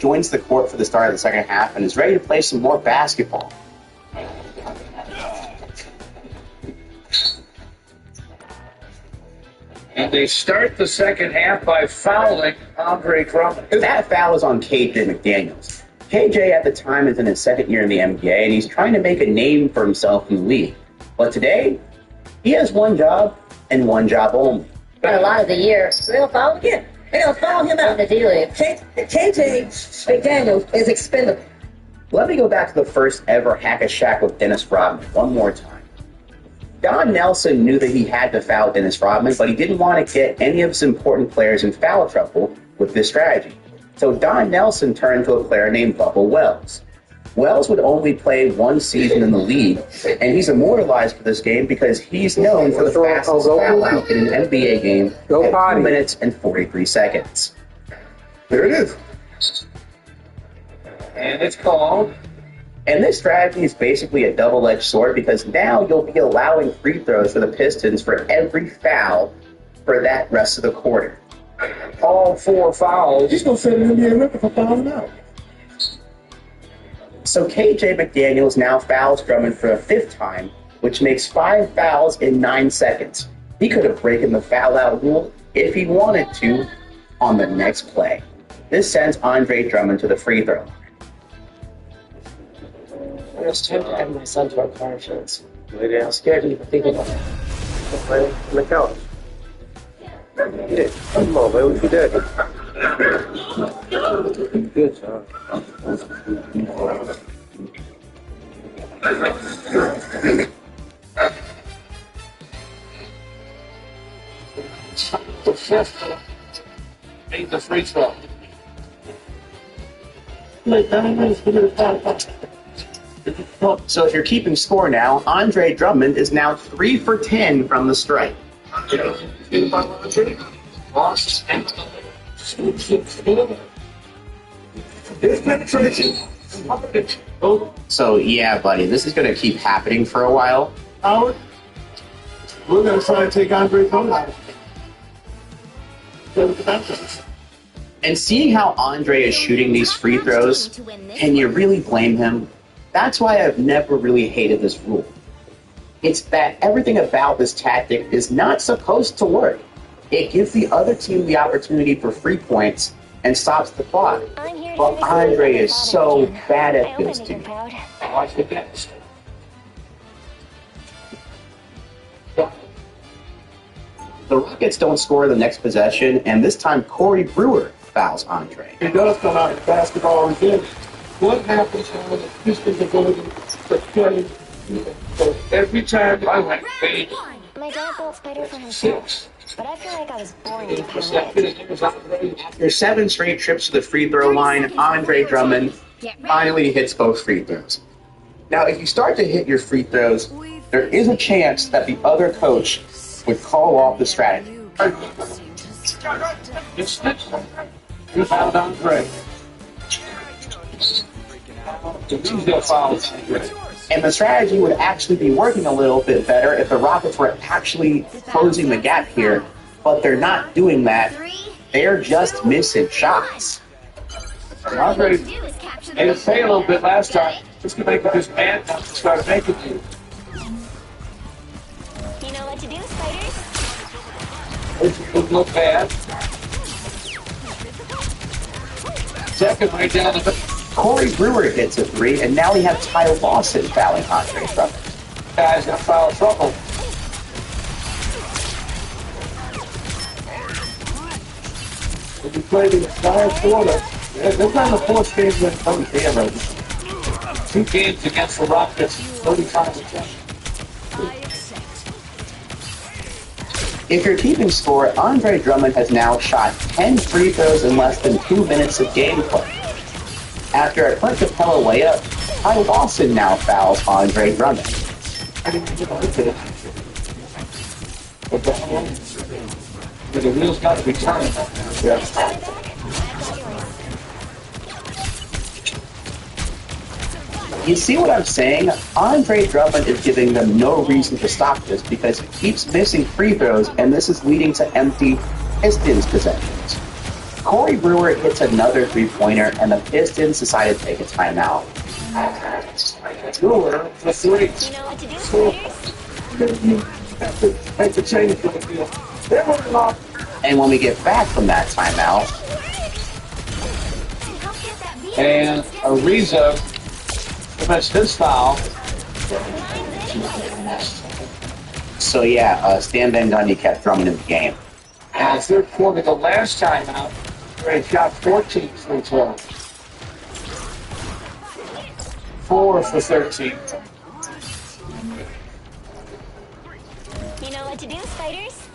joins the court for the start of the second half and is ready to play some more basketball. And they start the second half by fouling Andre Drummond. That foul is on KJ McDaniels. KJ at the time is in his second year in the NBA, and he's trying to make a name for himself in the league. But today, he has one job and one job only. For a lot of the year, they'll foul again. They'll foul him out in the D-League. KJ McDaniels is expendable. Let me go back to the first ever Hack-a-Shack with Dennis Rodman one more time. Don Nelson knew that he had to foul Dennis Rodman, but he didn't want to get any of his important players in foul trouble with this strategy. So Don Nelson turned to a player named Bubba Wells. Wells would only play one season in the league, and he's immortalized for this game because he's known for the fastest foul out in an NBA game at 2 minutes and 43 seconds. There it is. And it's called. And this strategy is basically a double-edged sword because now you'll be allowing free throws for the Pistons for every foul for that rest of the quarter. All 4 fouls. He's going to set an NBA record for fouling out. So KJ McDaniels now fouls Drummond for the 5th time, which makes 5 fouls in 9 seconds. He could have broken the foul-out rule if he wanted to on the next play. This sends Andre Drummond to the free throw line. It's time to add my son to our car insurance. Maybe I'm scared to even think about it. Play on the couch. Yeah, come on, man, what you did? Good job. The 5th made the free throw. So if you're keeping score now, Andre Drummond is now 3 for 10 from the strike. So yeah, buddy, this is going to keep happening for a while. Howard, we're going to try to take Andre Drummond out. And seeing how Andre is shooting these free throws, can you really blame him? That's why I've never really hated this rule. It's that everything about this tactic is not supposed to work. It gives the other team the opportunity for free points and stops the clock. But Andre is so bad at this, dude. Watch the next. The Rockets don't score the next possession, and this time Corey Brewer fouls Andre. He does come out in basketball again. What happens when the Pistons ability to play? So every time I went fade, My dad built Spider for himself, but I feel like I was born to Andre. After 7 straight trips to the free throw line, Andre Drummond finally hits both free throws. Now, if you start to hit your free throws, there is a chance that the other coach would call off the strategy. You found Andre. And the strategy would actually be working a little bit better if the Rockets were actually closing the gap here, but they're not doing that. They're just missing shots. Andre made it pay a little bit last time, just to make this man now to start making you. You know what to do, Spiders? It would look bad. Second right down the Corey Brewer hits a 3, and now we have Ty Lawson fouling Andre Drummond. guy's got foul trouble. If you play the entire quarter, they're trying to force games in both cameras. 2 games against the Rockets, 35%. If you're keeping score, Andre Drummond has now shot 10 free throws in less than 2 minutes of gameplay. After a Clint Capella layup, Ty Lawson now fouls Andre Drummond. But the wheels got to be turned. You see what I'm saying? Andre Drummond is giving them no reason to stop this because he keeps missing free throws, and this is leading to empty Pistons possessions. Corey Brewer hits another three-pointer, and the Pistons decided to take a timeout. Brewer for three. You know what to do, spiders? Make the change for the field. They're running off. And when we get back from that timeout, And Ariza commits his foul. so yeah, Stan Van Gundy kept Drummond in the game. And the third quarter, the last time out, Ray shot 14 free throws. 4 for 13. You know what to do, spiders?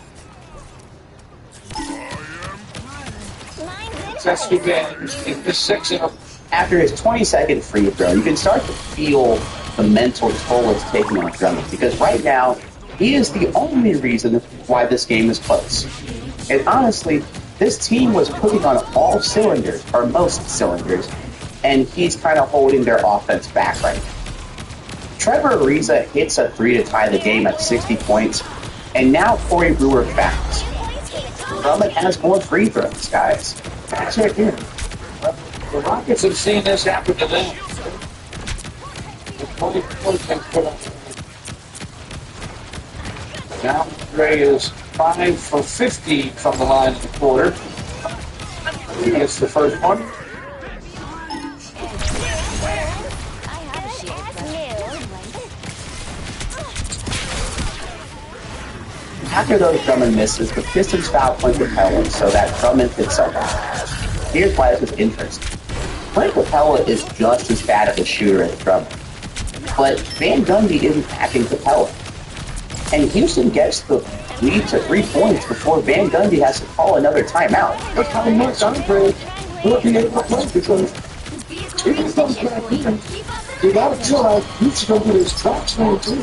Mine's That's the game. The 6 in a After his 22nd free throw, you can start to feel the mental toll it's taking on Drummond, because right now, he is the only reason why this game is close. And honestly, this team was putting on all cylinders, or most cylinders, and he's kind of holding their offense back right now. Trevor Ariza hits a three to tie the game at 60 points, and now Corey Brewer fouls. Drummond has more free throws, guys. That's it here. The Rockets have seen this happen to them. Now Ray is 5 for 50 from the line of the quarter. He gets the first one. After those Drummond misses, the Pistons foul Clint Capella so that Drummond hits up. Here's why this is interesting. Clint Capella is just as bad of a shooter as Drummond, but Van Gundy isn't backing Capella. And Houston gets the lead to 3 points before Van Gundy has to call another timeout. Look how much Andre looking at the play, because if he comes back in, you gotta realize he's going to do his top swing too.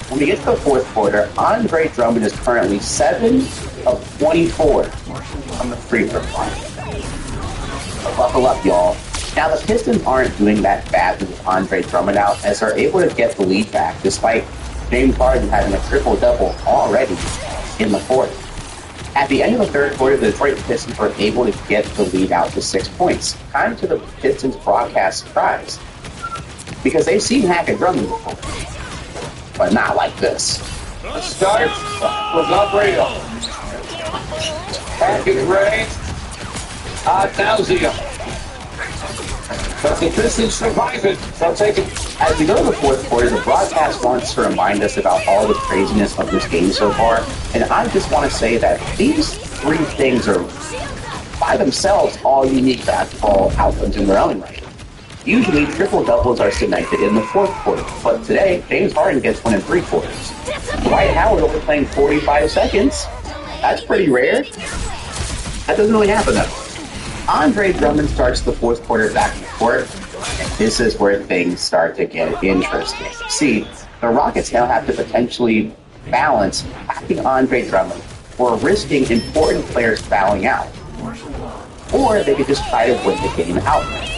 When we get to the fourth quarter, Andre Drummond is currently 7 of 24 from the free throw line. Buckle up, y'all. Now, the Pistons aren't doing that badly with Andre Drummond out, as they're able to get the lead back, despite James Harden having a triple-double already in the fourth. At the end of the third quarter, the Detroit Pistons were able to get the lead out to 6 points, kind of to the Pistons' broadcast surprise, because they've seen Hackett Drummond before, but not like this. The start was Alfredo. Hackett Ray. Ad nauseum. But the Pistons survive it. They'll take it. As we go to the fourth quarter, the broadcast wants to remind us about all the craziness of this game so far, and I just want to say that these three things are, by themselves, all unique basketball outcomes in their own right. Usually, triple-doubles are cemented in the fourth quarter, but today, James Harden gets one in 3 quarters. Dwight Howard only playing 45 seconds. That's pretty rare. That doesn't really happen, though. Andre Drummond starts the fourth quarter back in the court, and this is where things start to get interesting. See, the Rockets now have to potentially balance backing Andre Drummond or risking important players fouling out. Or they could just try to win the game outright.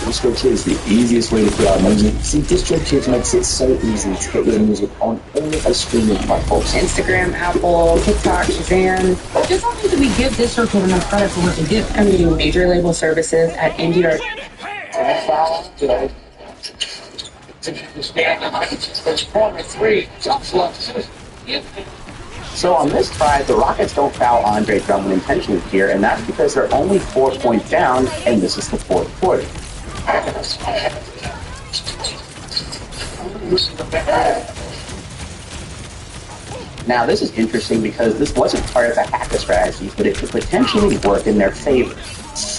DistroKid is the easiest way to put out music. See, DistroKid makes it so easy to get your music on all the streaming platforms. Instagram, Apple, TikTok, Shazam. Just only do we give DistroKid enough credit for what they do. I mean, major label services at NDR. So on this drive, the Rockets don't foul Andre Drummond intentionally here, and that's because they're only 4 points down, and this is the fourth quarter. Now, this is interesting because this wasn't part of the hacker strategy, but it could potentially work in their favor.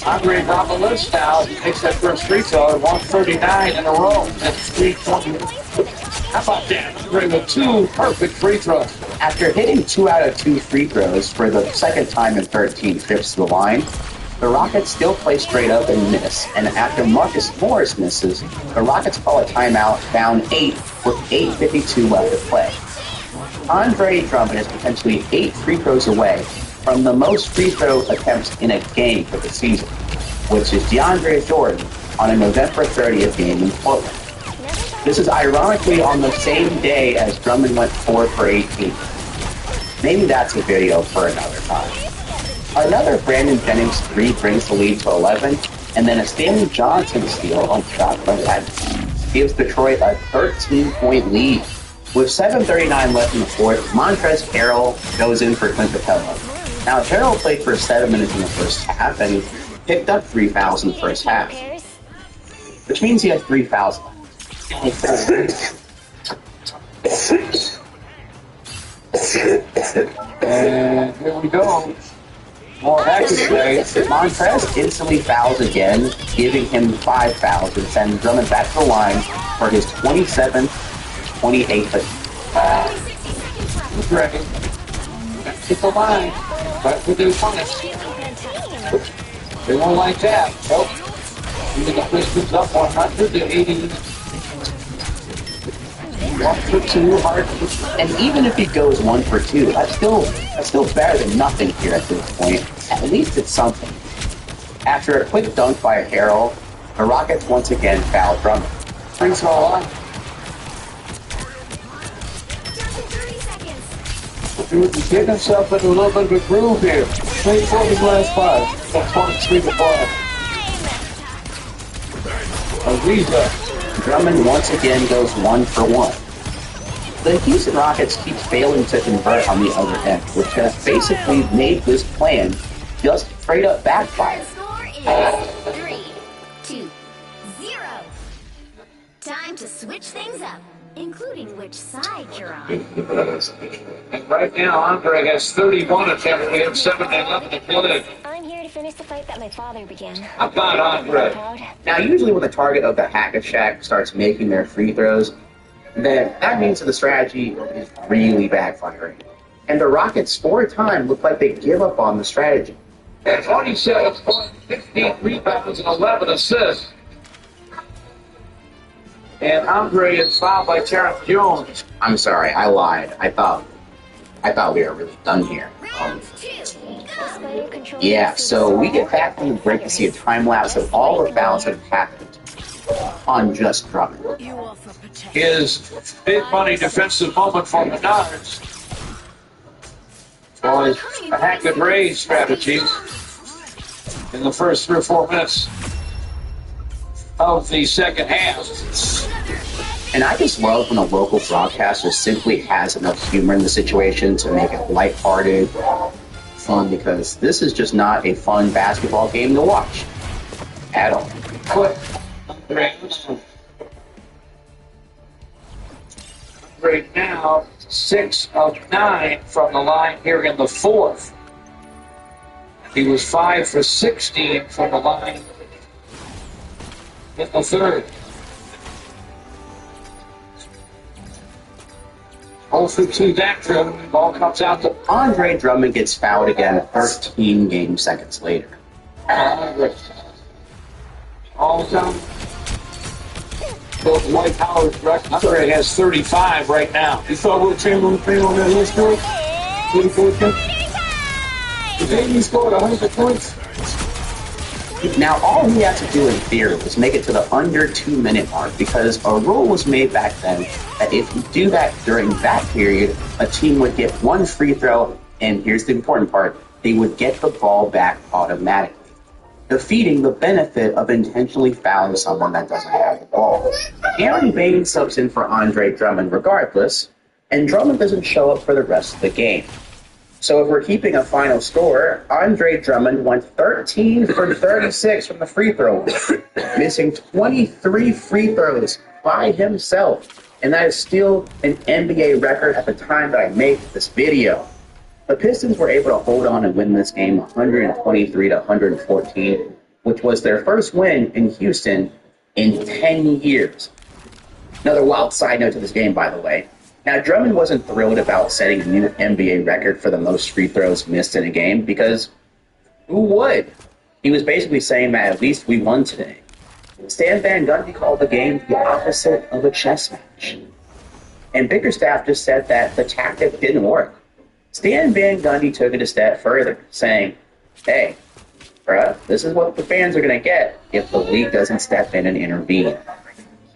Andre Drummond lists now. He takes that first free throw at 139 in a row. That's 320. How about that? Andre with 2 perfect free throws. After hitting 2 out of 2 free throws for the second time in 13 trips to the line, the Rockets still play straight up and miss. And after Marcus Morris misses, the Rockets call a timeout down 8 with 8:52 left to play. Andre Drummond is potentially 8 free throws away from the most free throw attempts in a game for the season, which is DeAndre Jordan on a November 30th game in Portland. This is ironically on the same day as Drummond went 4 for 18. Maybe that's a video for another time. Another Brandon Jennings 3 brings the lead to 11, and then a Stanley Johnson steal on shot from that gives Detroit a 13-point lead. With 7:39 left in the fourth, Montrezl Harrell goes in for Clint Capella. Now, Harrell played for 7 minutes in the first half and picked up 3 fouls in the first half, which means he has 3 fouls left. And here we go. More action today. Montrez instantly fouls again, giving him 5 fouls and sends Drummond back to the line for his 27th, 28th foul. He's ready. Hit the line. But we do punish. They won't like that. Nope. Even the Pistons up 100 to 80. 1 for 2 hard. And even if he goes 1 for 2, that's still better than nothing here at this point. At least it's something. After a quick dunk by Harrell, the Rockets once again foul Drummond. Free throw line. He's getting himself into a little bit of a groove here. 24 his last 5. Got 23 to 5. Ariza. Drummond once again goes 1 for 1. The Houston Rockets keep failing to convert on the other end, which has basically made this plan just straight up backfire. Score is 3-2-0. Time to switch things up, including which side you're on. And right now, Andre has 31 attempts. We have 7-11 to play. I'm here to finish the fight that my father began. How about Andre? Now, usually when the target of the hack-a-shack starts making their free throws, then that means that the strategy is really backfiring. And the Rockets, for a time, look like they give up on the strategy. At 27 points, 15 rebounds, and 11 assists. And Andre is fouled by Terrence Jones. I'm sorry, I lied. I thought we were really done here. Yeah, so we get back from the break to see a time lapse of all the fouls that have happened on just Drummond. His big money defensive moment for Menards was a hack and raise strategy in the first 3 or 4 minutes of the second half. And I just love when a local broadcaster simply has enough humor in the situation to make it lighthearted, fun, because this is just not a fun basketball game to watch at all. Right now, 6 of 9 from the line here in the fourth. He was 5 for 16 from the line in the third. 0 for 2 that trip. Ball comes out to Andre Drummond gets fouled again 13 game seconds later. All the time. Both White Howard's record. Andre has 35 right now. You saw what Chamberlain thing on that list, George? 24 points. Did he scored 100 points? Now, all he had to do in theory was make it to the under 2-minute mark, because a rule was made back then that if you do that during that period, a team would get 1 free throw, and here's the important part, they would get the ball back automatically, defeating the benefit of intentionally fouling someone that doesn't have the ball. Aaron Baines subs in for Andre Drummond regardless, and Drummond doesn't show up for the rest of the game. So if we're keeping a final score, Andre Drummond went 13 for 36 from the free throw line, missing 23 free throws by himself. And that is still an NBA record at the time that I made this video. The Pistons were able to hold on and win this game 123 to 114, which was their first win in Houston in 10 years. Another wild side note to this game, by the way. Now, Drummond wasn't thrilled about setting a new NBA record for the most free throws missed in a game, because who would? He was basically saying that at least we won today. Stan Van Gundy called the game the opposite of a chess match. And Bickerstaff just said that the tactic didn't work. Stan Van Gundy took it a step further, saying, hey, bruh, this is what the fans are going to get if the league doesn't step in and intervene.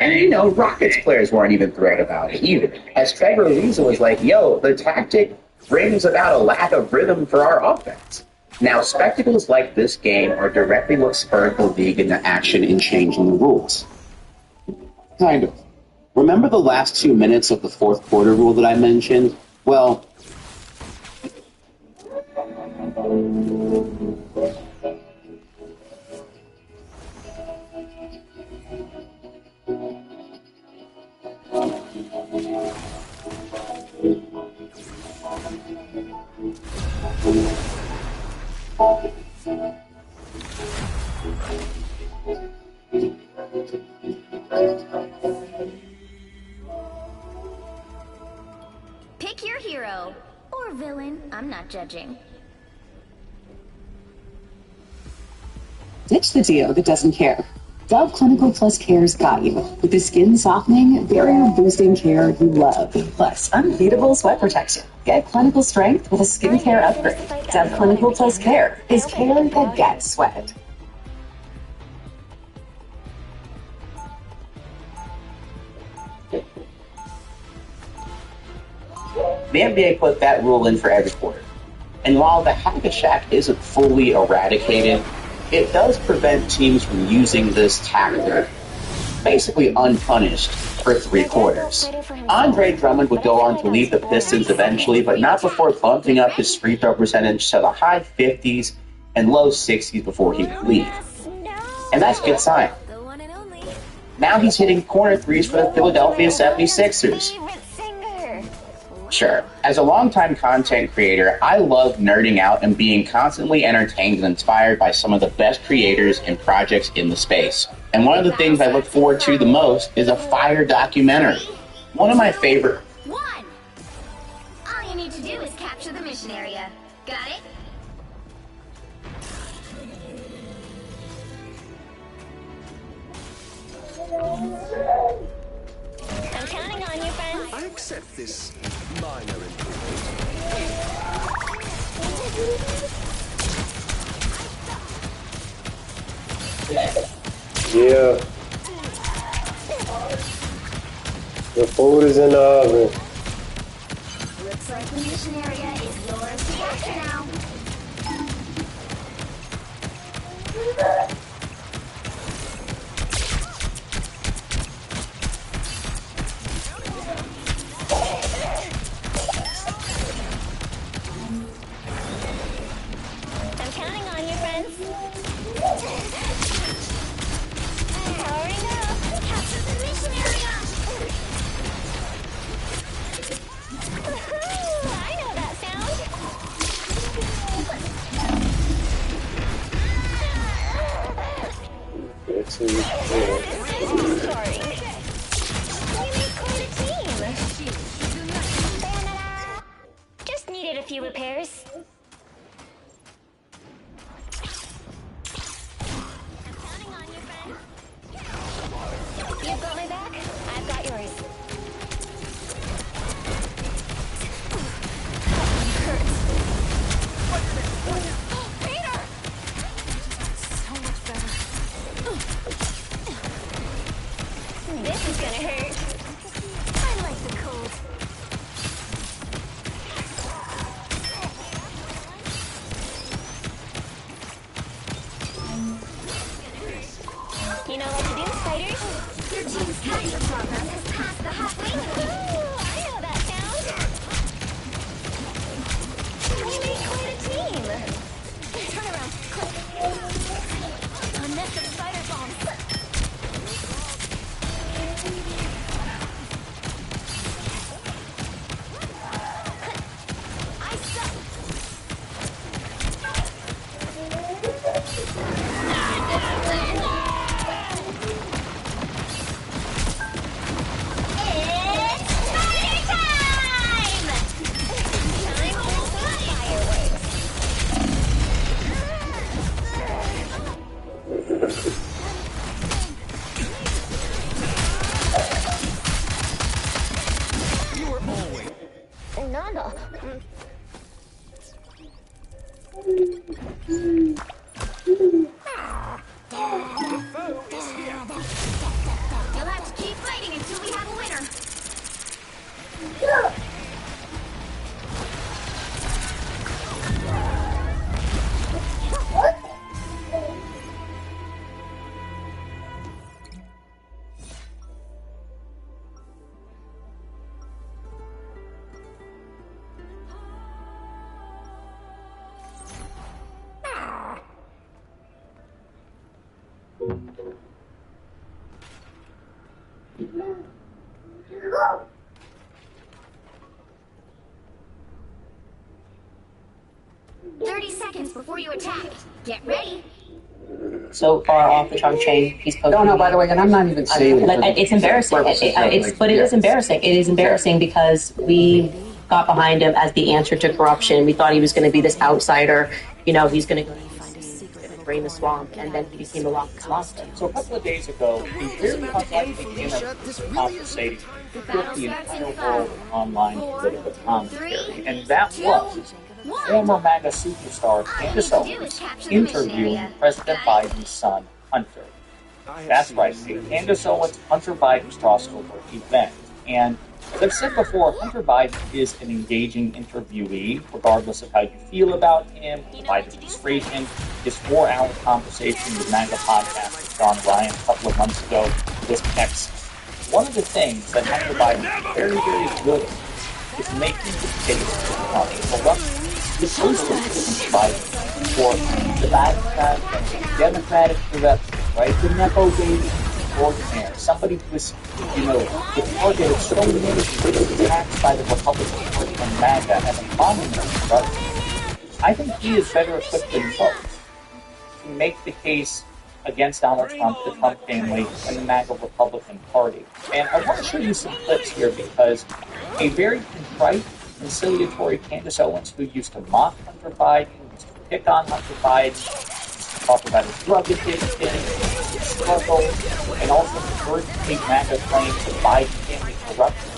And, you know, Rockets players weren't even thrilled about it either. As Trevor Ariza was like, yo, the tactic brings about a lack of rhythm for our offense. Now, spectacles like this game are directly what spurred the league into action in changing the rules. Kind of. Remember the last 2 minutes of the fourth quarter rule that I mentioned? Well, Pick your hero. Or villain. I'm not judging. Ditch the Dio that doesn't care. Dove Clinical Plus Care's got you with the skin softening, barrier boosting care you love. Plus, unbeatable sweat protection. Get clinical strength with a skincare upgrade. Dove Clinical Plus Care is care that gets sweat. the NBA put that rule in for every quarter. And while the hack-a-shack isn't fully eradicated, it does prevent teams from using this tactic, basically unpunished, for 3 quarters. Andre Drummond would go on to leave the Pistons eventually, but not before bumping up his free throw percentage to the high 50s and low 60s before he would leave. And that's a good sign. Now he's hitting corner threes for the Philadelphia 76ers. Sure, as a longtime content creator, I love nerding out and being constantly entertained and inspired by some of the best creators and projects in the space. And one of the things I look forward to the most is a fire documentary. One of my favorite... All you need to do is capture the mission area. Got it? I'm counting on you, friends. I accept this minor improvement. Yeah. The food is in the oven. Looks like the mission area is yours to capture now. I'm counting on you, friends. Powering up. Capture the mission area. I know that sound. It's Sorry. We made quite a team. Ta-da. Just needed a few repairs. I'm counting on you, friend. You've got my back. I've got yours. Peter! So much better. This is gonna hurt. I like the cold. You know what to do, spiders? Your team's capture progress has passed the halfway. Ooh, I know that sound. We made quite a team. Turn around, quick. A nest of spider bombs. I suck. It's spider time! Time for some fireworks. You were always... Nada. You'll have to keep Seconds before you attack. Get ready. So far off the trunk chain, he's poking. No, by the way, and I'm not even saying But it's embarrassing. It is embarrassing. It is embarrassing because we got behind him as the answer to corruption. We thought he was going to be this outsider. You know, he's going to go find a secret and drain the swamp, and then he became a lost. So a couple of days ago, he very unlikely came up with a conversation with the entire world online political commentary, and that was former MAGA superstar Candace Owens interviewing President Biden's son, Hunter. That's right, the Candace Owens Hunter Biden crossover event. And as I've said before, Hunter Biden is an engaging interviewee, regardless of how you feel about him, the Biden administration. His 4-hour conversation with MAGA podcast with John Ryan a couple of months ago was excellent. One of the things that Hunter Biden is very, very good at is making the case for corruption. The first of Biden for the Democratic corruption, right? The Nepo baby extraordinaire. Somebody who was, the target of so many attacks by the Republican Party and MAGA and the communist corruption. I think he is better equipped than both to make the case against Donald Trump, the Trump family, and the MAGA Republican Party. And I want to show you some clips here because a very contrite, conciliatory Candace Owens, who used to mock Hunter Biden, used to pick on Hunter Biden, used to talk about his drug addiction, his struggle, and also regurgitate MAGA claims of Biden family corruption,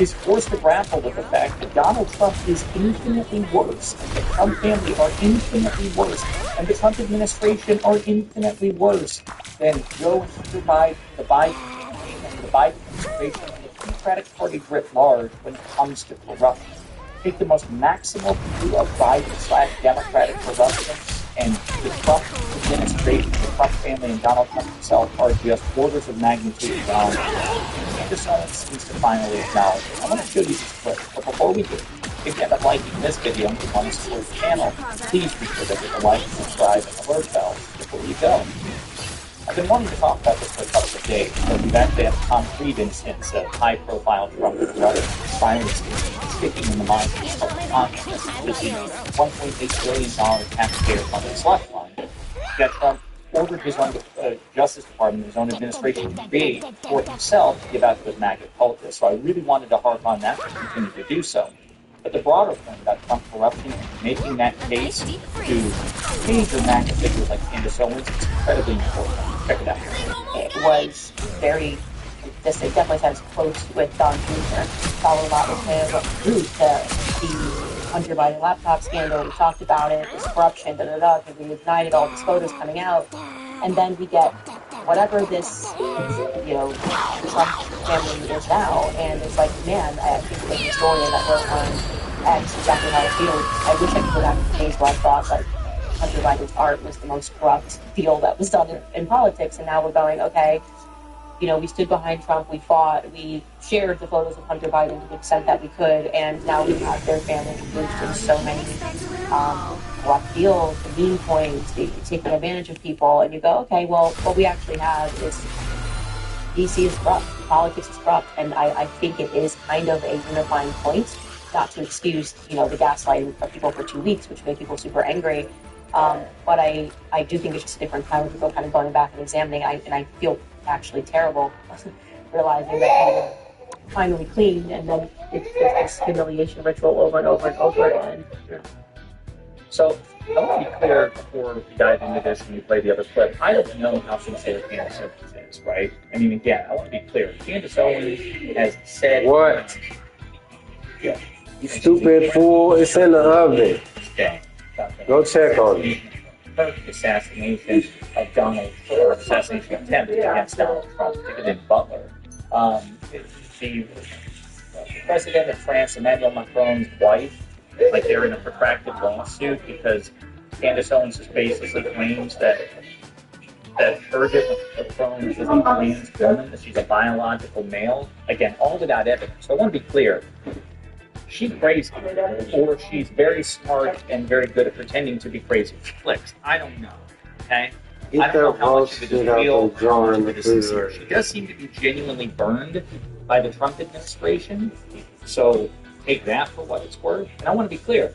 is forced to grapple with the fact that Donald Trump is infinitely worse, and the Trump family are infinitely worse, and the Trump administration are infinitely worse than Joe and Hunter Biden, the Biden campaign, and the Biden administration, and the Democratic Party writ large when it comes to corruption. Take the most maximal view of Biden/Democratic corruption, and the Trump administration, the Trump family, and Donald Trump himself are just orders of magnitude down. Candace Owens seems to finally acknowledge it. I want to show you this clip, but before we do, if you end up liking this video and you want to support the channel, please be sure to hit the like, subscribe, and alert bells before you go. I've been wanting to talk about this for a couple of days, but we've actually had a concrete instance of high-profile Trump corruption violence sticking in the minds of the public consciousness with the $1.8 billion taxpayer-funded slush fund that Trump ordered his own Justice Department, his own administration, to create for himself to give out to his MAGA cultists. So I really wanted to harp on that and continue to do so. But the broader point about Trump corruption and making that case to major MAGA figures like Candace Owens is incredibly important. Check it out. It was very, it definitely sounds close with Don Jr. Follow a lot with him, the Hunter Biden laptop scandal. We talked about it, this corruption, and we ignited all these photos coming out. And then we get whatever this, Trump family is now. And it's like, man, I think the historian that wrote on X exactly how it feels. I wish I could go back to the days where I thought, like, Hunter Biden's art was the most corrupt deal that was done in politics. And now we're going, okay, we stood behind Trump, we fought, we shared the photos of Hunter Biden to the extent that we could, and now we have their family engaged in so many corrupt deals, the mean points, taking advantage of people, and you go, okay, well, what we actually have is DC is corrupt, politics is corrupt, and I think it is kind of a unifying point, not to excuse, the gaslighting of people for 2 weeks, which made people super angry, but I do think it's just a different time when people kind of going back and examining, and I feel actually terrible realizing that we finally clean, and then it's just this humiliation ritual over and over and over again. So I want to be clear before we dive into this and we play the other clip. I don't know how sincere Candace Owens is, right? I mean, again, I want to be clear. Candace Owens has said... What? Yeah. You stupid fool. It's in the oven. Okay. Go check on it. Assassination of Donald Trump, or assassination attempt against Donald Trump, particularly in Butler. The president of France, Emmanuel Macron's wife, like they're in a protracted lawsuit because Candace Owens just basically claims that Urgent Macron isn't a trans woman, that she's a biological male. Again, all without evidence. So I want to be clear. She's crazy, or she's very smart and very good at pretending to be crazy. She flicks. I don't know. Okay? I don't know how much of it is real, how much of it is sincere. She does seem to be genuinely burned by the Trump administration. So take that for what it's worth. And I want to be clear,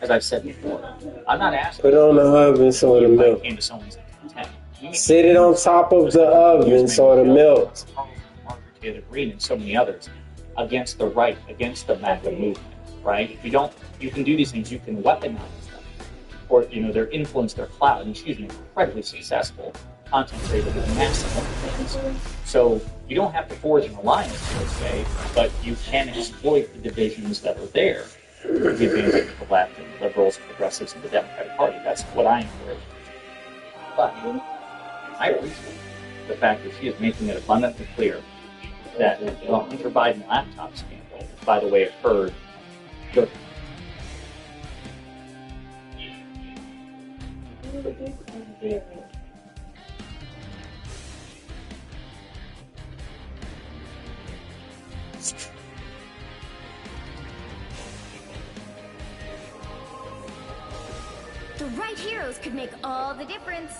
as I've said before, I'm not asking. Put it on the oven so it'll melt. Candace Owens in 10. Sit it on top of the oven so it'll melt. Margaret Taylor Greene and so many others against the right, against the MAGA movement, right? You can do these things, you can weaponize them. Or, their influence, their clout, and she's an incredibly successful content creator with massive influence. So you don't have to forge an alliance, per se, but you can exploit the divisions that are there for the advantage of the left and the liberals and progressives and the Democratic Party. That's what I encourage. But I appreciate the fact that she is making it abundantly clear that the Hunter Biden laptop scandal, by the way, occurred during. The right heroes could make all the difference.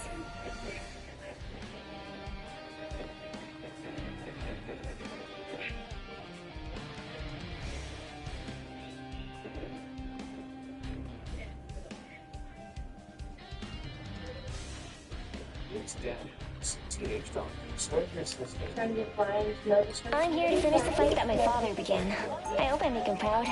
I'm here to finish the fight that my father began. I hope I make him proud.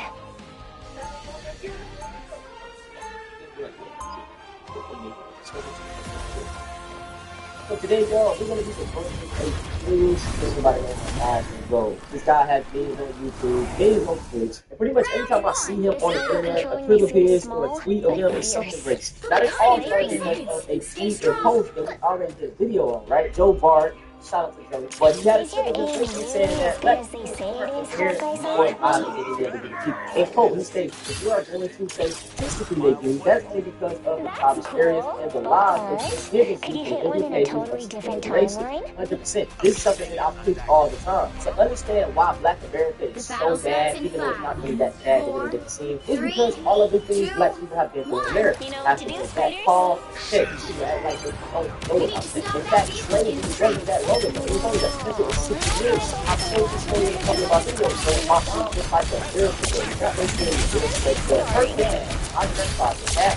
So today, y'all, we're gonna do some birthday news. Everybody knows my passion goes. This guy has videos on YouTube, videos on Twitch, and pretty much every time I see him on the internet, a clip of his or a tweet of him, it's something racist. Now, this all started because of a tweet or post that we already did a video on, right? Joe Bart. Shout out to Joe. But he had a simple description saying that black people are prepared for violating a quote, he states, if you are going to say statistically they do, that's only because of the obvious areas and the lies that they give people implications of discrimination. 100%. This is something that I preach all the time. So understand why black America is so bad, even though it's not really that bad the way it gets seen, is because all of the things black people have been through in America. After the back Paul, check, you should act like they don't know about this. In fact, slavery wasn't that long ago. It was only that simple as 60 years. I've told this story in a couple of my videos, but my feet just like a miracle. That makes me the first thing my grandfather had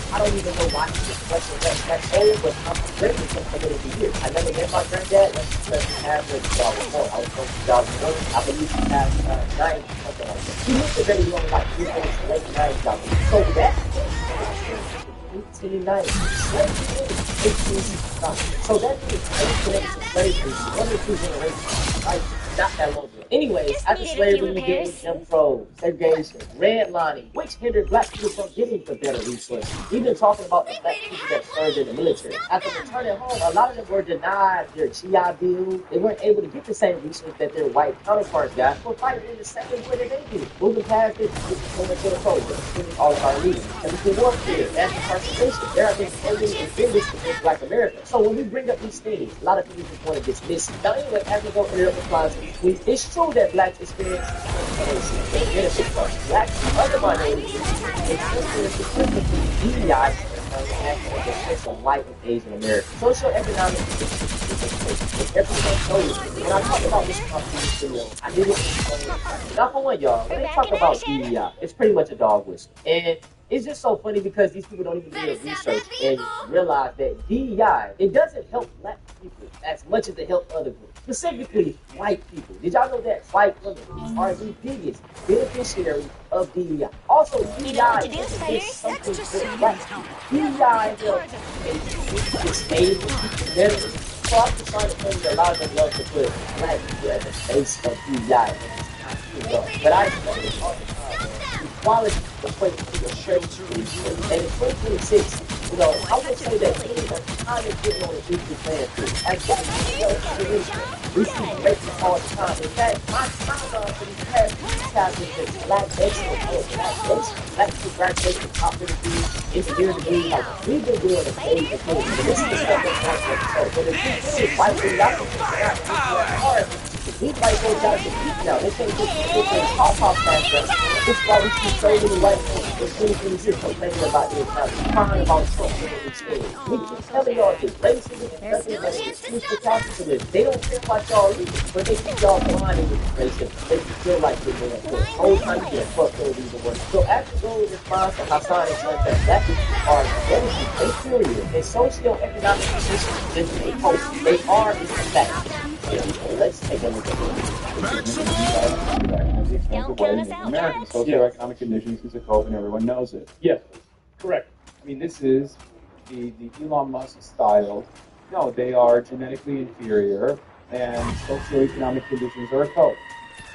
I don't even know why he was questioning that old, but I'm grateful for him for the years. I never met my granddad. Let's average 2004. I was born in 2001. I believe he had 9, something like that. He lived a very long life. He was in his late 90s. So that 1890. So that means 8 generations slavery, 1 or 2 generations, right? Not that long ago. Anyways, after slavery, we get Jim Crow, segregation, redlining, which hindered black people from getting the better resources. We've been talking about the black people that served in the military. After returning home, a lot of them were denied their GI Bill. They weren't able to get the same resources that their white counterparts got for fighting in the same way that they did. Moving past it, we come into the cold, all of our leaders. And we can warfare, mass incarceration. There have been so many offenders against black America. So when we bring up these things, a lot of people just want to dismiss it. Now anyway, as we go into the response, it's true that blacks experience they benefit from blacks and other minorities experience specifically DEI and of white and Asian Americans. Socioeconomic everything knows. When I talk about this video, I did it not for one, y'all. When they talk about DEI, it's pretty much a dog whistle. And it's just so funny because these people don't even do their research and realize that DEI, it doesn't help black people as much as it helps other groups. Specifically, white people. Did y'all know that white women are the biggest beneficiaries of DEI? Also, DEI is something for black people. DEI helps disabled people better. So I'm just trying to tell you that a lot of them love to put black people at the face of DEI. But I know it all the time. Equality equates to a shirt. And in 2026, You know, I would say that teams are kind of getting on the equal playing field. As we see races all the time. In fact, my timeline for these past few chapters is black excellence, black people graduate from top of the degree, engineer degree. Like, we've been doing amazing things. And this is the stuff that's not going to show. But if we sit right where y'all can figure out and work hard, these white folks gotta compete now. They can't just sit there and talk past us. This is why we see so many white folks in 2026 complaining about the economy, crying about Trump and what he's saying. We keep telling y'all this racism and nothing but an excuse for y'all to live. They don't feel like y'all either, but they keep y'all blinded with racism. They feel like they're doing it. The whole time you get fucked over either one. So after going in response to Hassan and said that black people are relative, inferior, and socioeconomic positions than they post, they are in fact. Let's take a look at it. American socioeconomic conditions is a cope and everyone knows it. Yes, correct. I mean, this is the Elon Musk style. No, they are genetically inferior and socioeconomic conditions are a cope.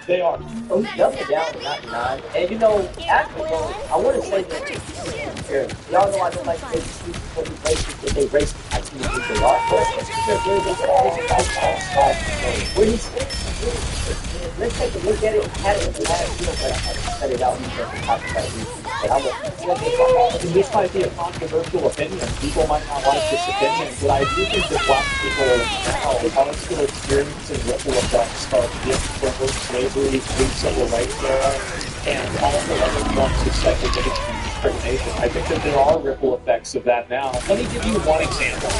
They are. So he's doubling down and not denying. And you know, actually, I want to say that y'all know I don't like to make excuses for these racists, but they racist. I see what they are. When he's let's take a look at it. Had it last year, but I had to cut it out because of copyright reasons. But I was. This might be a controversial opinion. People might not like this opinion, but I do think that black people now are still experiencing ripple effects of the slavery, civil rights era, and all the other forms of segregation and discrimination. I think that there are ripple effects of that now. Let me give you one example.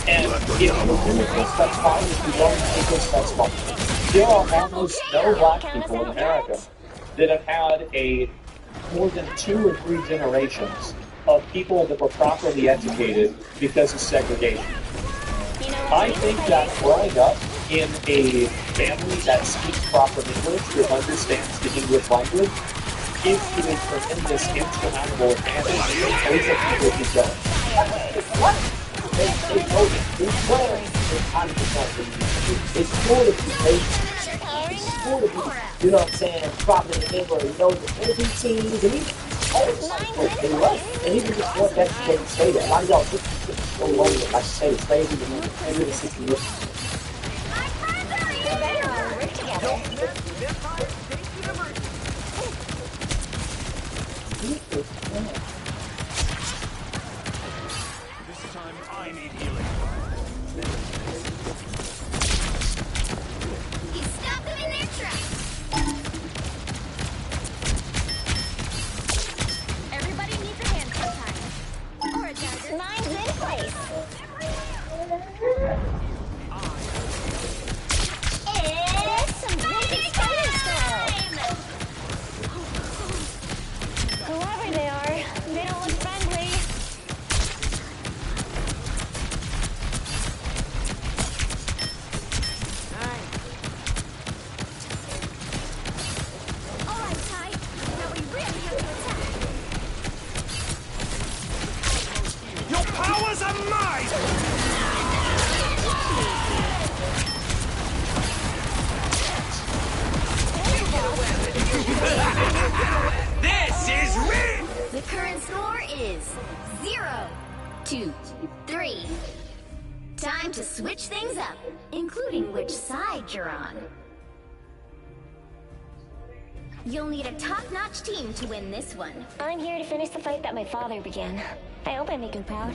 And if you agree with this, that's fine. If you don't agree with this, that's fine. There are almost no black people in America that have had more than 2 or 3 generations of people that were properly educated because of segregation. I think that growing up in a family that speaks proper English, that understands the English language, gives you a tremendous insurmountable advantage over people who don't. It's cool to be racist. It's cool to be, you know what I'm saying, proper in English. You know, the NPTs and even all the folks, they love it. And even just going back to what you say that. A lot of y'all just so long, like I say, slavery and the 60 years. This time I need healing. You stop them in their tracks. Everybody needs a hand sometimes. Or a dagger. Mine's in place. It's some vintage fighting style. Whoever they are, they don't look friendly. Alright, Ty. Now we really have to attack. Your powers are mine! This is real! The current score is 0-2-3. Time to switch things up, including which side you're on. You'll need a top-notch team to win this one. I'm here to finish the fight that my father began. I hope I make him proud.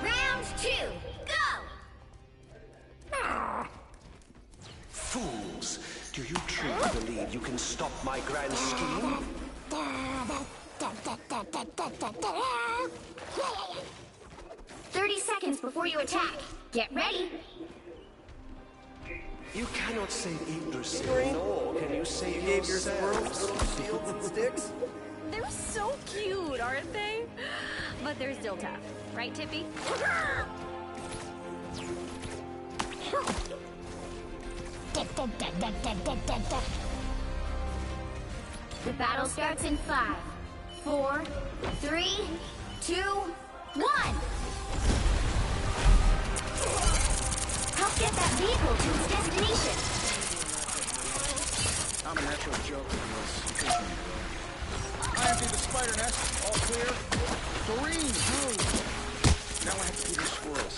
Round 2, go! Fools! Do you truly believe you can stop my grand scheme? 30 seconds before you attack. Get ready. You cannot save Yggdrasil, nor can you save yourselves. Shields and sticks? They're so cute, aren't they? But they're still tough. Right, Tippy? The battle starts in 5, 4, 3, 2, 1! Help get that vehicle to its destination! I'm a natural joke with this. I empty the spider nest. All clear. Doreen, move! Now I have to feed these squirrels.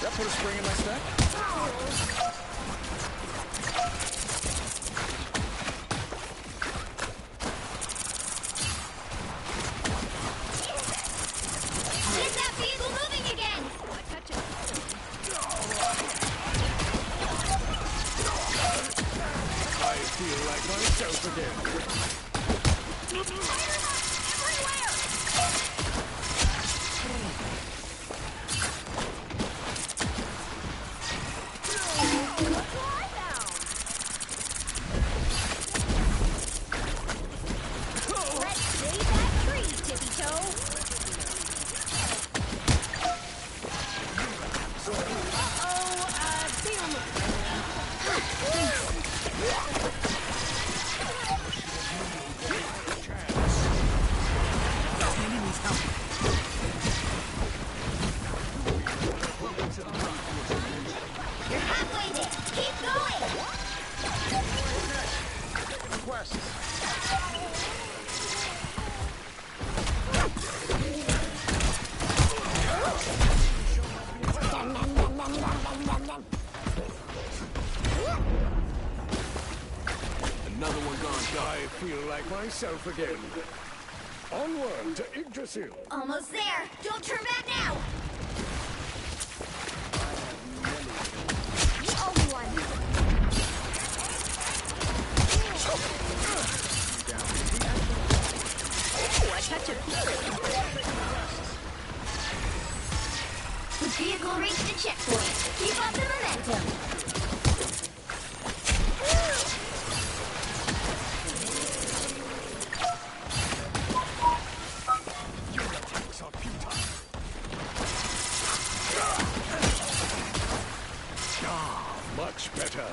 That put a spring in my step? Get that vehicle moving again! I feel like myself again. Let's save that tree, Tippy Toe! You're halfway there. Keep going. Requests. Another one gone dark. I feel like myself again. Onward to Yggdrasil. Almost there. Don't turn back now. The only one. Oh, I touch it. The vehicle reached the checkpoint. Keep up the momentum. Much better.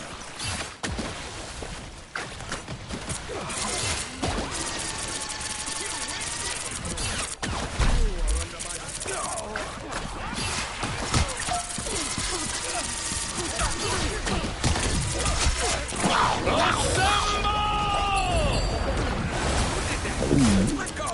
Let go!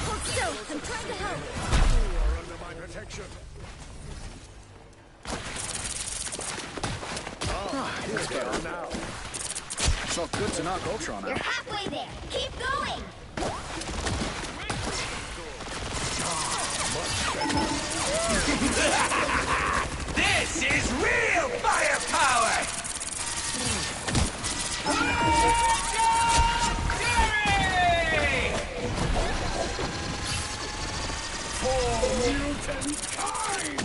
Hold still. I'm trying to help. You are under my protection. Here they are now. Felt good to knock Ultron You're out. halfway there. Keep going. This is real firepower! For mutant kind!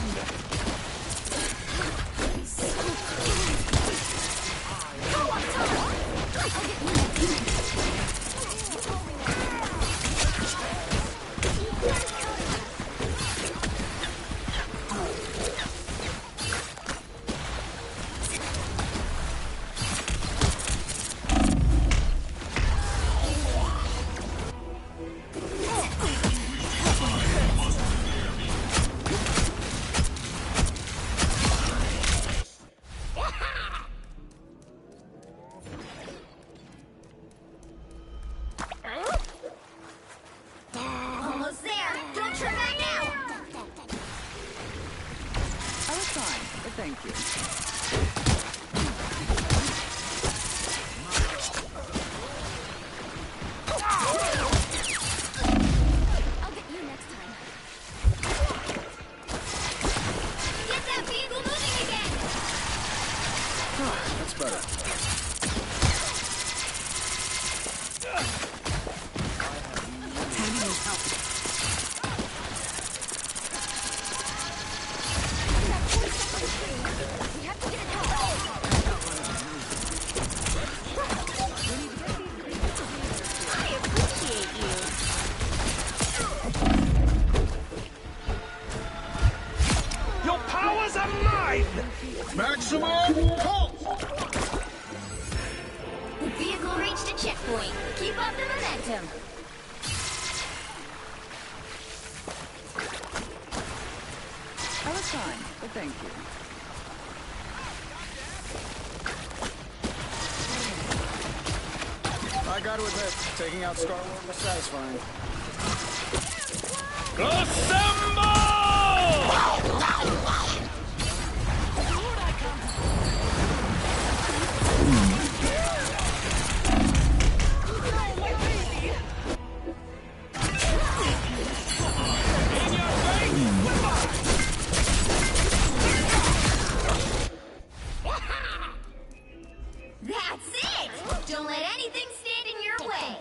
momentum. I was fine, but thank you. I gotta admit, taking out Star-Lord was satisfying. That's it! Don't let anything stand in your way.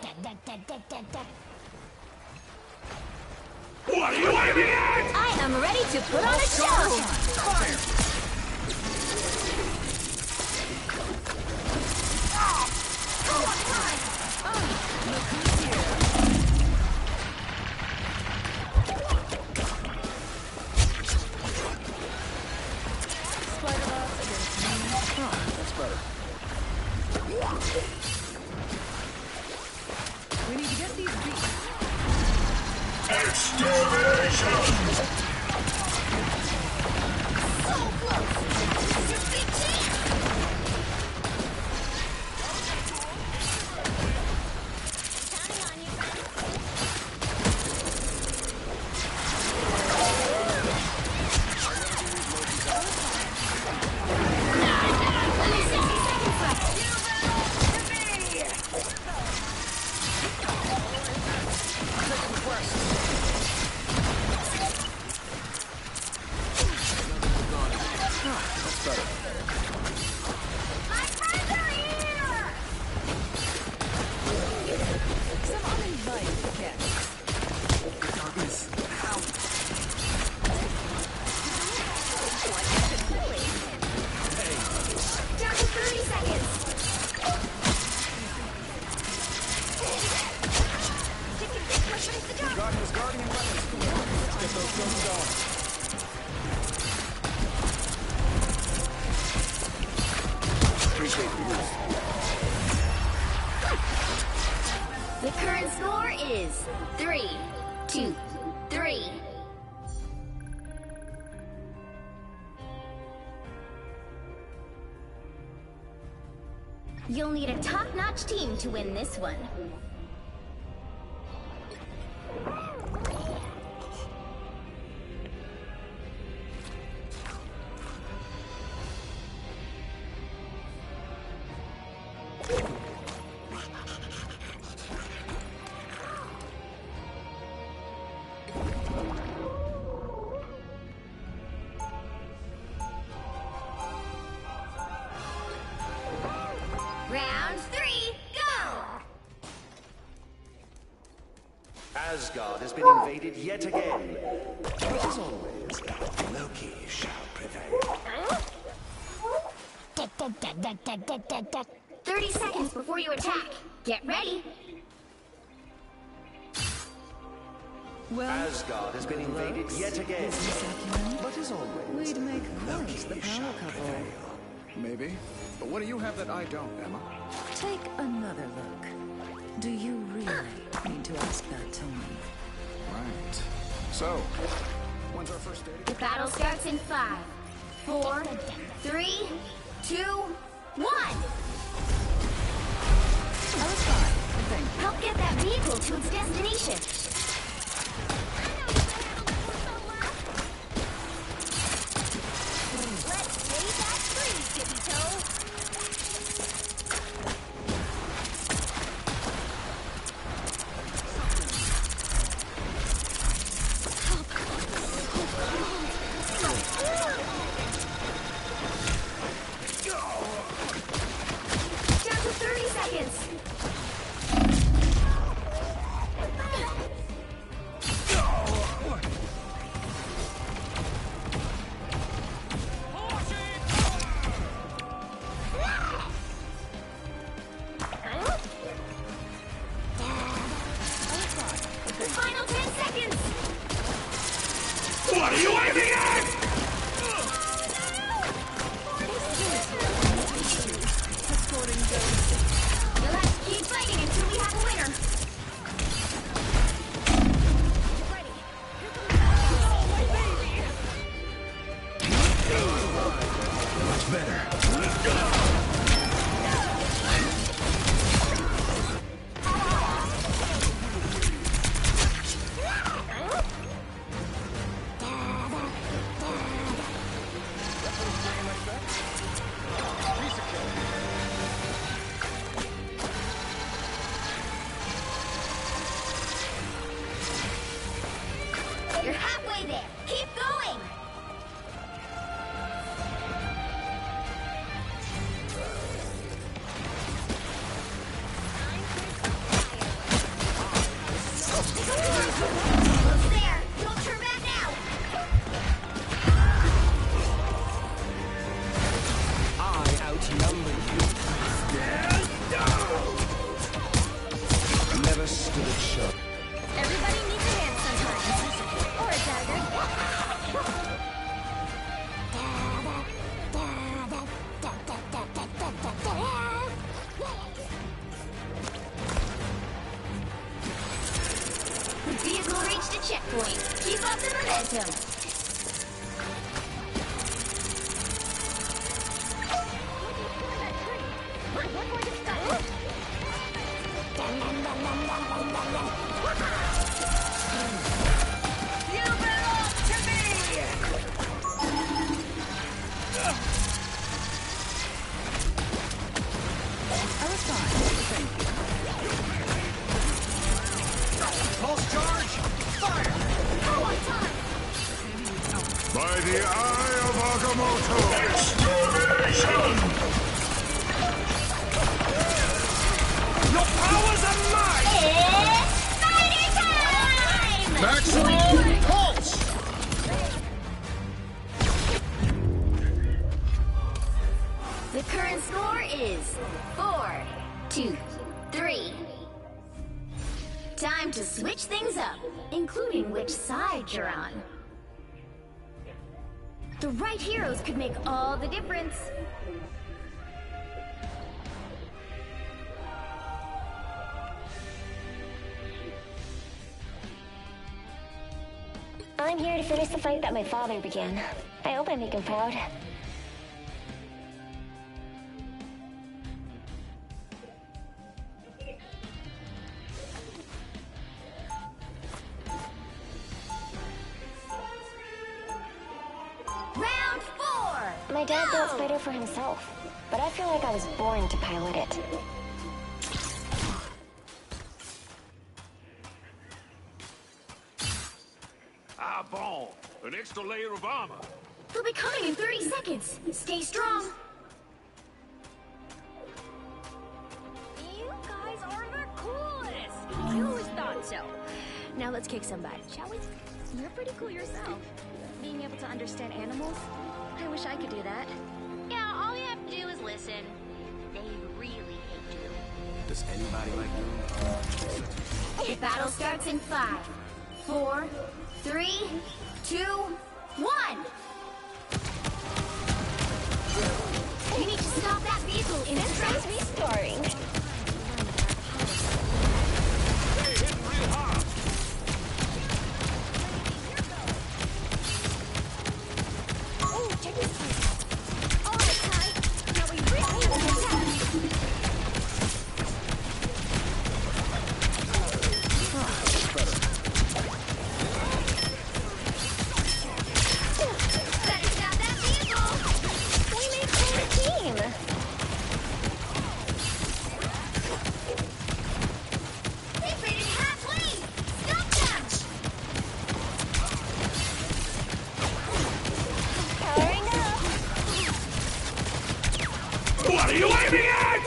What are you waving at? I am ready to put on a show. That's better. We need to get these beats. That's better. Some uninvited guests. Darkness. Down to 30 seconds. Guardian's guardian weapons. Let's get those guns going. Appreciate the boost. The current score is 3-2-3. You'll need a top-notch team to win this one. Round 3, go! Asgard has been invaded yet again. But as always, Loki shall prevail. 30 seconds before you attack. Get ready. Asgard has been invaded yet again. But as always, We'd make quite the power couple. Maybe. But what do you have that I don't, Emma? Take another look. Do you really need to ask that to me? Right. So, when's our first date? The battle starts in 5, 4, 3, 2, 1. I was fine, thank you. Help get that vehicle to its destination. Let's save that tree, Tippy Toe. off the momentum. We're going to stop. You belong to me! I was fine. Thank you. Pulse charge! Fire! Oh, on time! By the eye of Agamotto! Extermination! Your powers are mine! It's fighting time! Maximum pulse! The current score is 4-2-3. Time to switch things up, including which side you're on. The right heroes could make all the difference. I'm here to finish the fight that my father began. I hope I make him proud. Round 4! My dad built Spider for himself, but I feel like I was born to pilot it. Ah, bon. An extra layer of armor. They'll be coming in 30 seconds. Stay strong. You guys are the coolest! I always thought so. Now let's kick some butt, shall we? You're pretty cool yourself. Being able to understand animals? I wish I could do that. Yeah, all you have to do is listen. They really hate you. Does anybody like you? The battle starts in 5, 4, 3, 2, 1. You need to stop that vehicle in its tracks. Restoring. Hey, hitting real hard. Oh, check this out. All right, Ty. Now we really have to attack. Better stop that vehicle. We made quite a team. They've made it halfway. Stop them. Powering up. What are you aiming at?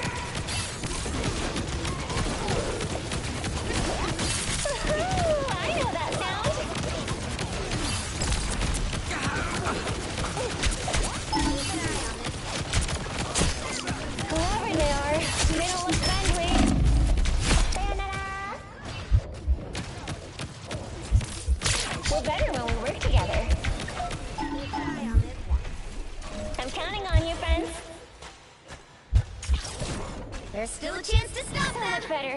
Woohoo! I know that sound. Whoever they are, they don't look friendly. Ta-da! We're better when we work together. I'm counting on you, friends. There's still a chance to stop So them. much better.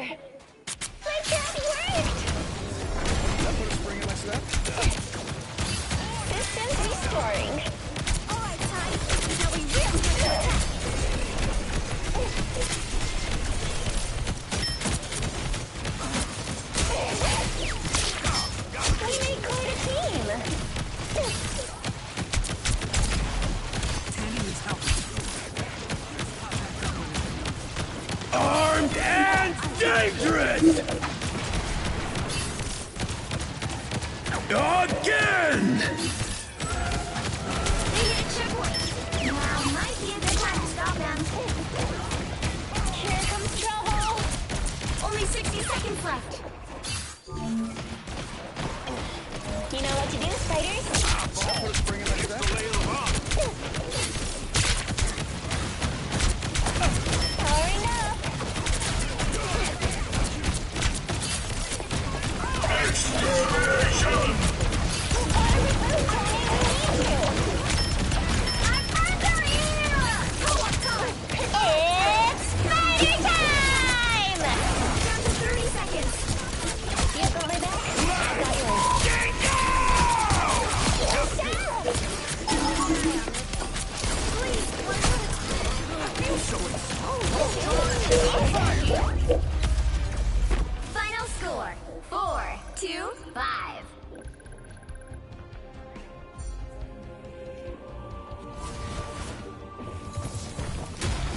My trap worked! That put a spring in my step? Systems restoring. All right, Ty. Now we really have to attack. We made quite a team. Tandy needs help. Armed and dangerous! Again! They hit a checkpoint. Now might be a good time to stop them. Here comes trouble. Only 60 seconds left. You know what to do, spiders. That put a spring in my step? Powering up. Extermination! I'm under here! Go on, Ty. It's spider time! Down to 30 seconds. You got my back? I got yours. Final score 4-5.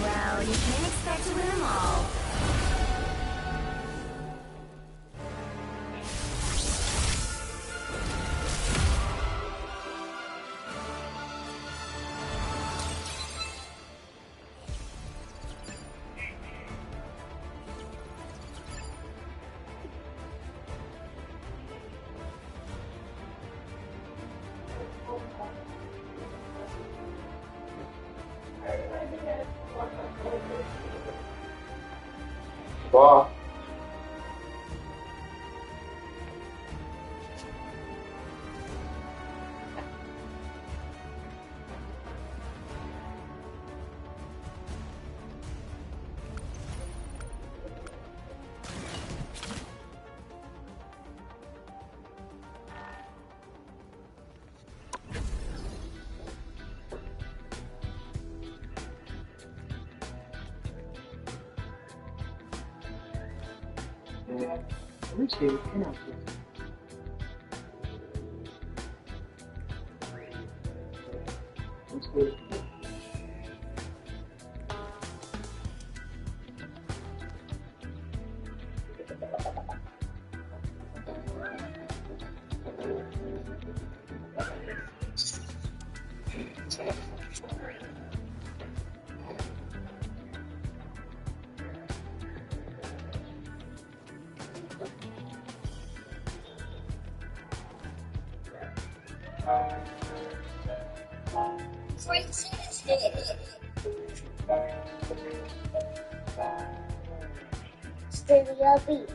Well, you can't expect to win them all. Wow. Bluetooth connected. Bluetooth.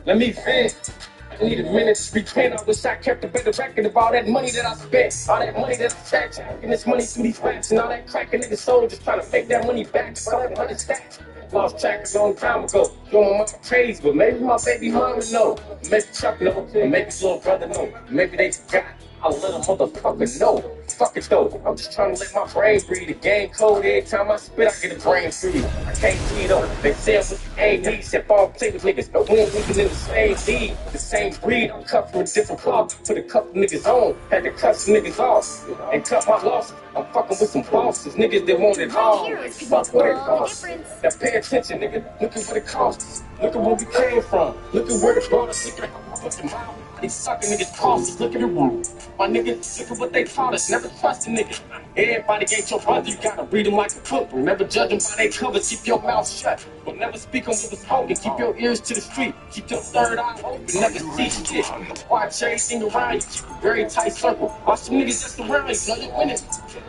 Let me vent. I need a minute to repent. I wish I kept a better record of all that money that I spent. All that money that I stacked. And this money through these raps and all that cracking nigga soul. Just trying to make that money back. All that money stacked. Lost track a long time ago. Doing my mama praise, but maybe my baby mama know. Maybe Chuck know. Or maybe his little brother know. Maybe they forgot. I let a motherfucker know. Fuck it though. I'm just trying to let my brain breathe. The game code every time I spit, I get a brain free. I can't see though. They said what you ain't need. Said fall play with niggas. No one niggas in the same league. The same breed. I'm cut from a different cloth. Put a couple niggas on. Had to cut some niggas off. And cut my losses. I'm fucking with some bosses. Niggas that want it all. Fuck what it costs. Now pay attention, nigga. Look at what it costs. Look at where we came from. Look at where it brought us. Look at the mouth. These sucking niggas crosses, look at the room. My niggas, look at what they taught us, never trust a nigga. Everybody ain't your brother, you gotta read them like a book. Never judge them by their covers, keep your mouth shut. But never speak on what was spoken, keep your ears to the street. Keep your third eye open, never see shit. Watch everything around you, keep a very tight circle. Watch some niggas just around you, know you're winning.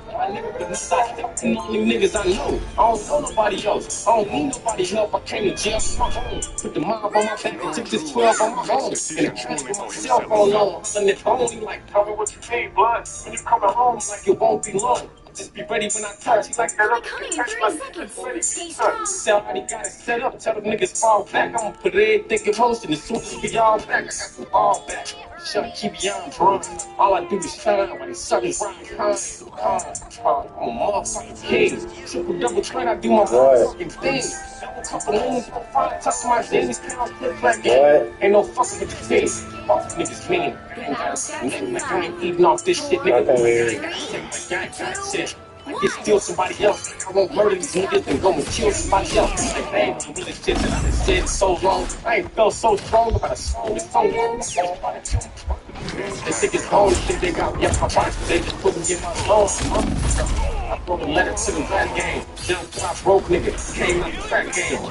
My nigga, but not the only niggas I know. I don't know nobody else. I don't need nobody help. I came to jail on my own. Put the mob on my back and took this 12 on my own. And the cash with my cell phone on. And it's only like, tell me what you need, blood. When you coming home, like it won't be long. Just be ready when I touch. Like that up. Tell how they got it set up. Tell them niggas fall back. I'm gonna put everything in motion. As soon as we all back, I got some all back. Shut keep beyond run. All I do is shine when it's sunny round. I'm a motherfucking king. Triple double train, I do my motherfucking thing. Double couple lanes, go find, touch my jeans, pound, flip like that. Ain't no fucking with the face. Off niggas mean. I ain't eating off this shit, nigga. I ain't got shit. I get steal somebody else. I won't murder these niggas and go and kill somebody else. Like, they ain't really shit that I done said so long. I ain't felt so strong about a song that's so long. They think it's home, think they got me up my body. They just put me in my lungs. I wrote a letter to the rap game. Young pop broke nigga, came out the crack game.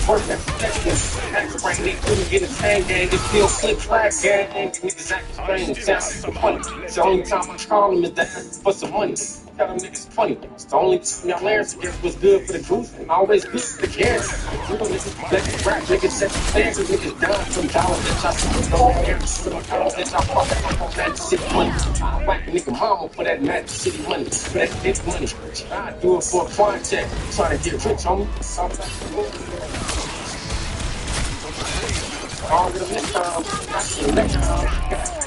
Work that protection. Had to bring me couldn't get a same game. They still flip flag game. Niggas act strange, sound like funny. It's the only time I call them is to ask for some money. Tell them niggas funny. It's the only time y'all learn to get what's good for the goose and always good for the gas. Real niggas, let rap niggas set the standards. Niggas down from dollars that y'all see. No hands for the dollars that y'all fucking on that shit money. I whack a nigga mama for that Magic City money. For that big money. I do it for a fine check. Trying to get rich on me. All the next time, next time.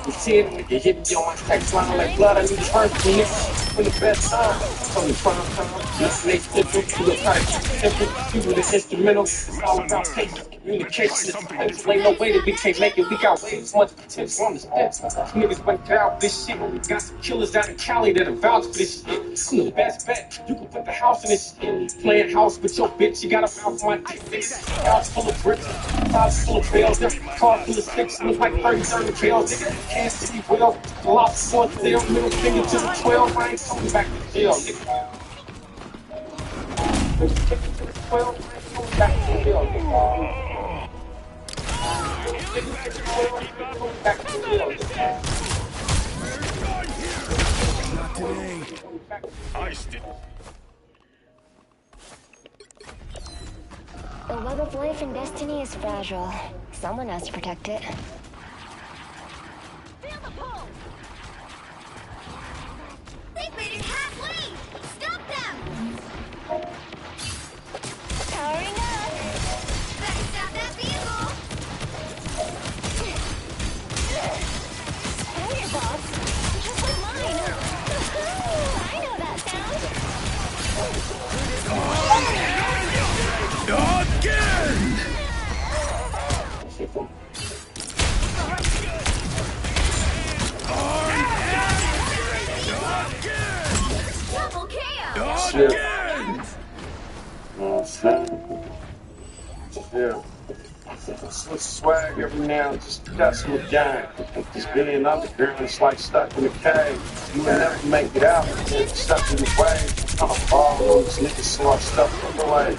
You see it, nigga, hit me on my text line like blood. I need to hurt you, nigga. When the best time, it's only prime time. Nothing they simple, you look kind of simple. You with the instrumental, it's all about patience, communication. There's ain't no way that we can't make it. We got way too much potential on this fence. Niggas went out this shit. We got some killers out in Cali that are vouch for this shit. I'm the best bet. You can put the house in this shit. Playing house with your bitch, you got a mouth on my dick. House full of bricks, house full of bills, car full of sticks, look like 30 bills. Nigga, can't see well. Lots for sale, middle finger to the 12. I ain't coming back to jail, nigga. Middle finger to the 12, I ain't coming back to jail, nigga. Middle finger to the 12, I ain't coming back to jail, nigga. Not today. I still. The web of life and destiny is fragile. Someone has to protect it. Feel the pull! They've made it halfway! Stop them! Powering up! Better stop that vehicle! Spider bots? Just like mine! I know that sound! Again! Double KO! Again! Yeah. Switch swag every now and just got some gang. Just being underground, it's like stuck in a cave. You will never make it out if you're stuck in the way. I'm a ball on this nigga, so I'm stuck in the way.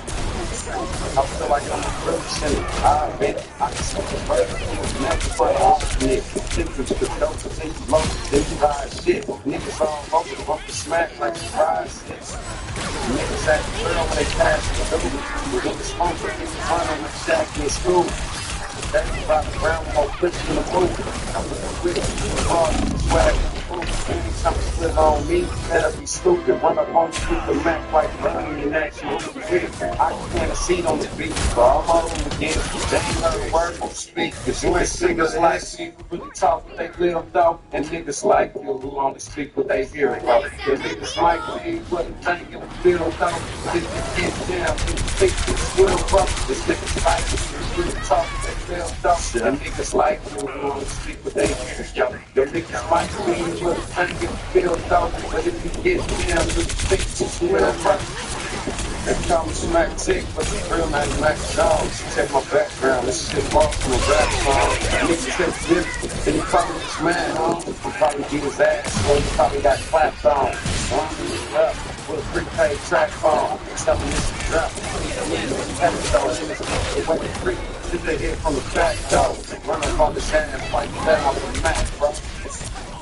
I feel like I'm a person. I bet I can see the bird. Never fight off nigga. Difference the dope, take the low, then you hide shit. Niggas all over the bump the smack like surprise hits. Niggas act real when they pass the door. Niggas smoke, niggas run on the shack in school. Everybody around more pushing in the booth. I'm with the witch, the bar, the swag, the food. Anytime you split on me, that'll be stupid. Run up on you with the Mac like running in action. I can plant a seed on the beat, but I'm all over again. They ain't heard a word or speak. Cause you ain't singers like me who really talk what they live though. And niggas like you who only speak what they hear though. And niggas like me wouldn't think it would feel though. But if you get down, you think it's real bro. This niggas like you who really talk what they live though. And niggas like you who only speak what they hear yo. Your niggas like me wouldn't think it would feel though. But if you get down, you think it's real bro. They call me Smack Tick, but the real name Mac Jones. Check my background, this shit walks from a rap song. Niggas think different, then he probably just mad, huh? He probably beat his ass, or he probably got clapped on. I'm up with a prepaid track phone. Something this is drop. Niggas went to free, did they hear from the back door? Run up on the sand, fight down with a Mac, bro.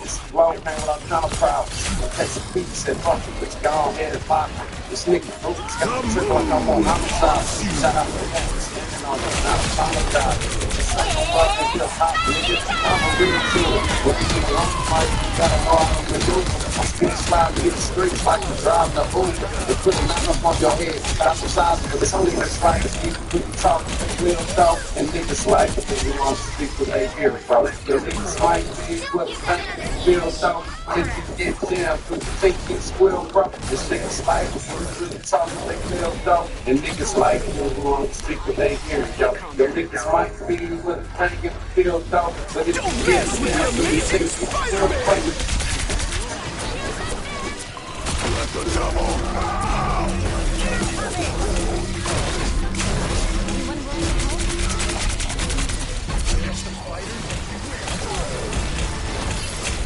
It's low, man, without kind of problems. Take some beats and fuck it, but you gone ahead and pop it. This nigga Bruce got me tripping like I'm on homicide. Shout out to that, standing on the not apologize. It's like I'm fucking hip hop, nigga. I'm a real killer. When you get along, Mike, you gotta know how to maneuver. I spin slide to get the streets like you drive the Uber. They put a knife up on your head, got some size, but it's only this right. You talk, they will though, and niggas like it. You want to speak what they hear, bro. The niggas like me, what they feel though. If you get down, you think it's real, bro. This niggas like it. Really talk what they feel though, and niggas like you who want to speak what they hear, yo. Your niggas might be what they think it feel though, but if you get down, you think it's real, bro. Let the devil out!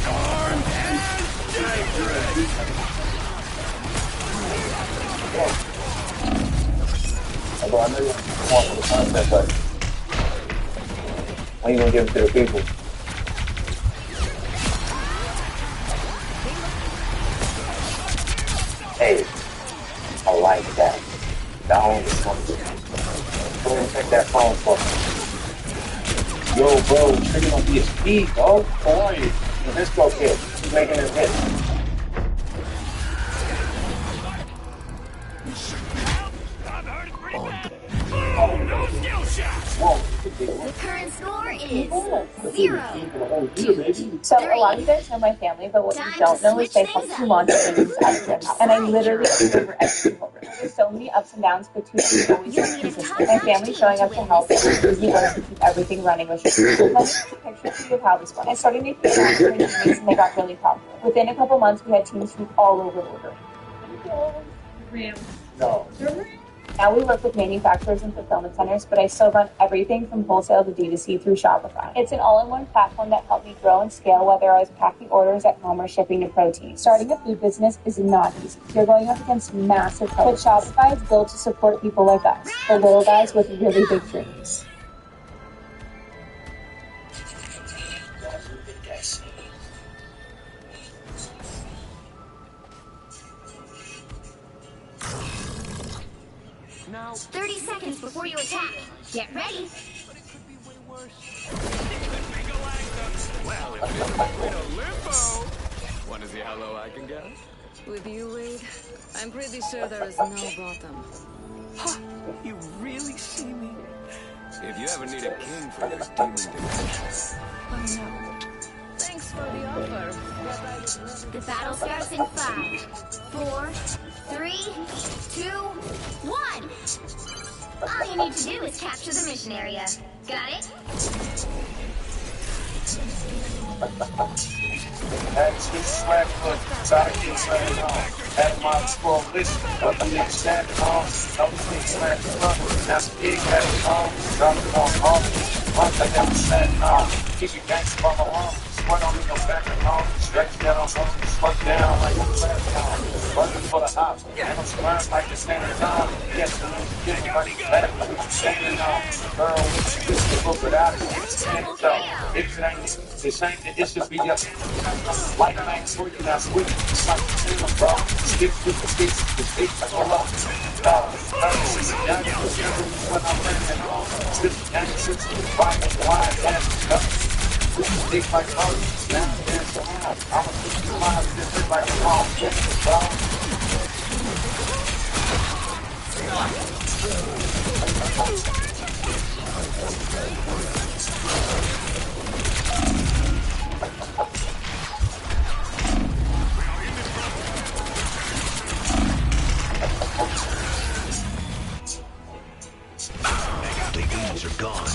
Armed and dangerous! Although I know you want for the content, but when you gonna give it to the people? Hey, I like that. Down the phone. Go ahead and take that phone for me. Yo, bro, trigger don't be a speed, dog. How are you? Let's go, kid. He's making his hit. Oh, no skills! The current score is 0-2. So a lot of you guys know my family, but what you don't know is they help to launch things out of their house. And I literally take over every single room. There's so many ups and downs, but two things always stay consistent. My family showing up to help and Disney works to keep everything running with sugar. Let me take a picture for you of how this went. I started making announcements and they got really popular. Within a couple months, we had teams from all over ordering. No. Now we work with manufacturers and fulfillment centers, but I still run everything from wholesale to D2C through Shopify. It's an all-in-one platform that helped me grow and scale, whether I was packing orders at home or shipping to protein. Starting a food business is not easy. You're going up against massive companies. But Shopify is built to support people like us, the little guys with really big dreams. Now, 30 seconds before you attack. Get ready. Well, if this puts me to limbo. Want to see how low I can go? With you, Wade, I'm pretty sure there is no bottom. Huh, you really see me? If you ever need a king for this demon dimension. Oh no. Thanks for the offer. The battle starts in 5, 4, 3, 2, 1. All you need to do is capture the mission area. Got it? That's his swag foot, try to get slammed on. Had my score list, but the nigga snapped on. No thing slammed on. Now some big had it on. Dropped it on off. Once I never sat on. Keep your gangsta on my arm. Sweat on me, no back at home. Stretch down on home. Fuck down like a flat down. Working for the hops. And I'm smiling like the standing on. Yes, I'm getting money back like I'm standing on. Girl, with the book without it. It's standing on. If it ain't this ain't the issue be up. Like things for you now, sweet. It's like the bro. Stick with the sticks, the sticks, I go up. When I'm running home, stick the gang, six, five, wide, and up. Stick like motors, now dance around. I'm a 55, just like a long stick, bro. The games are gone.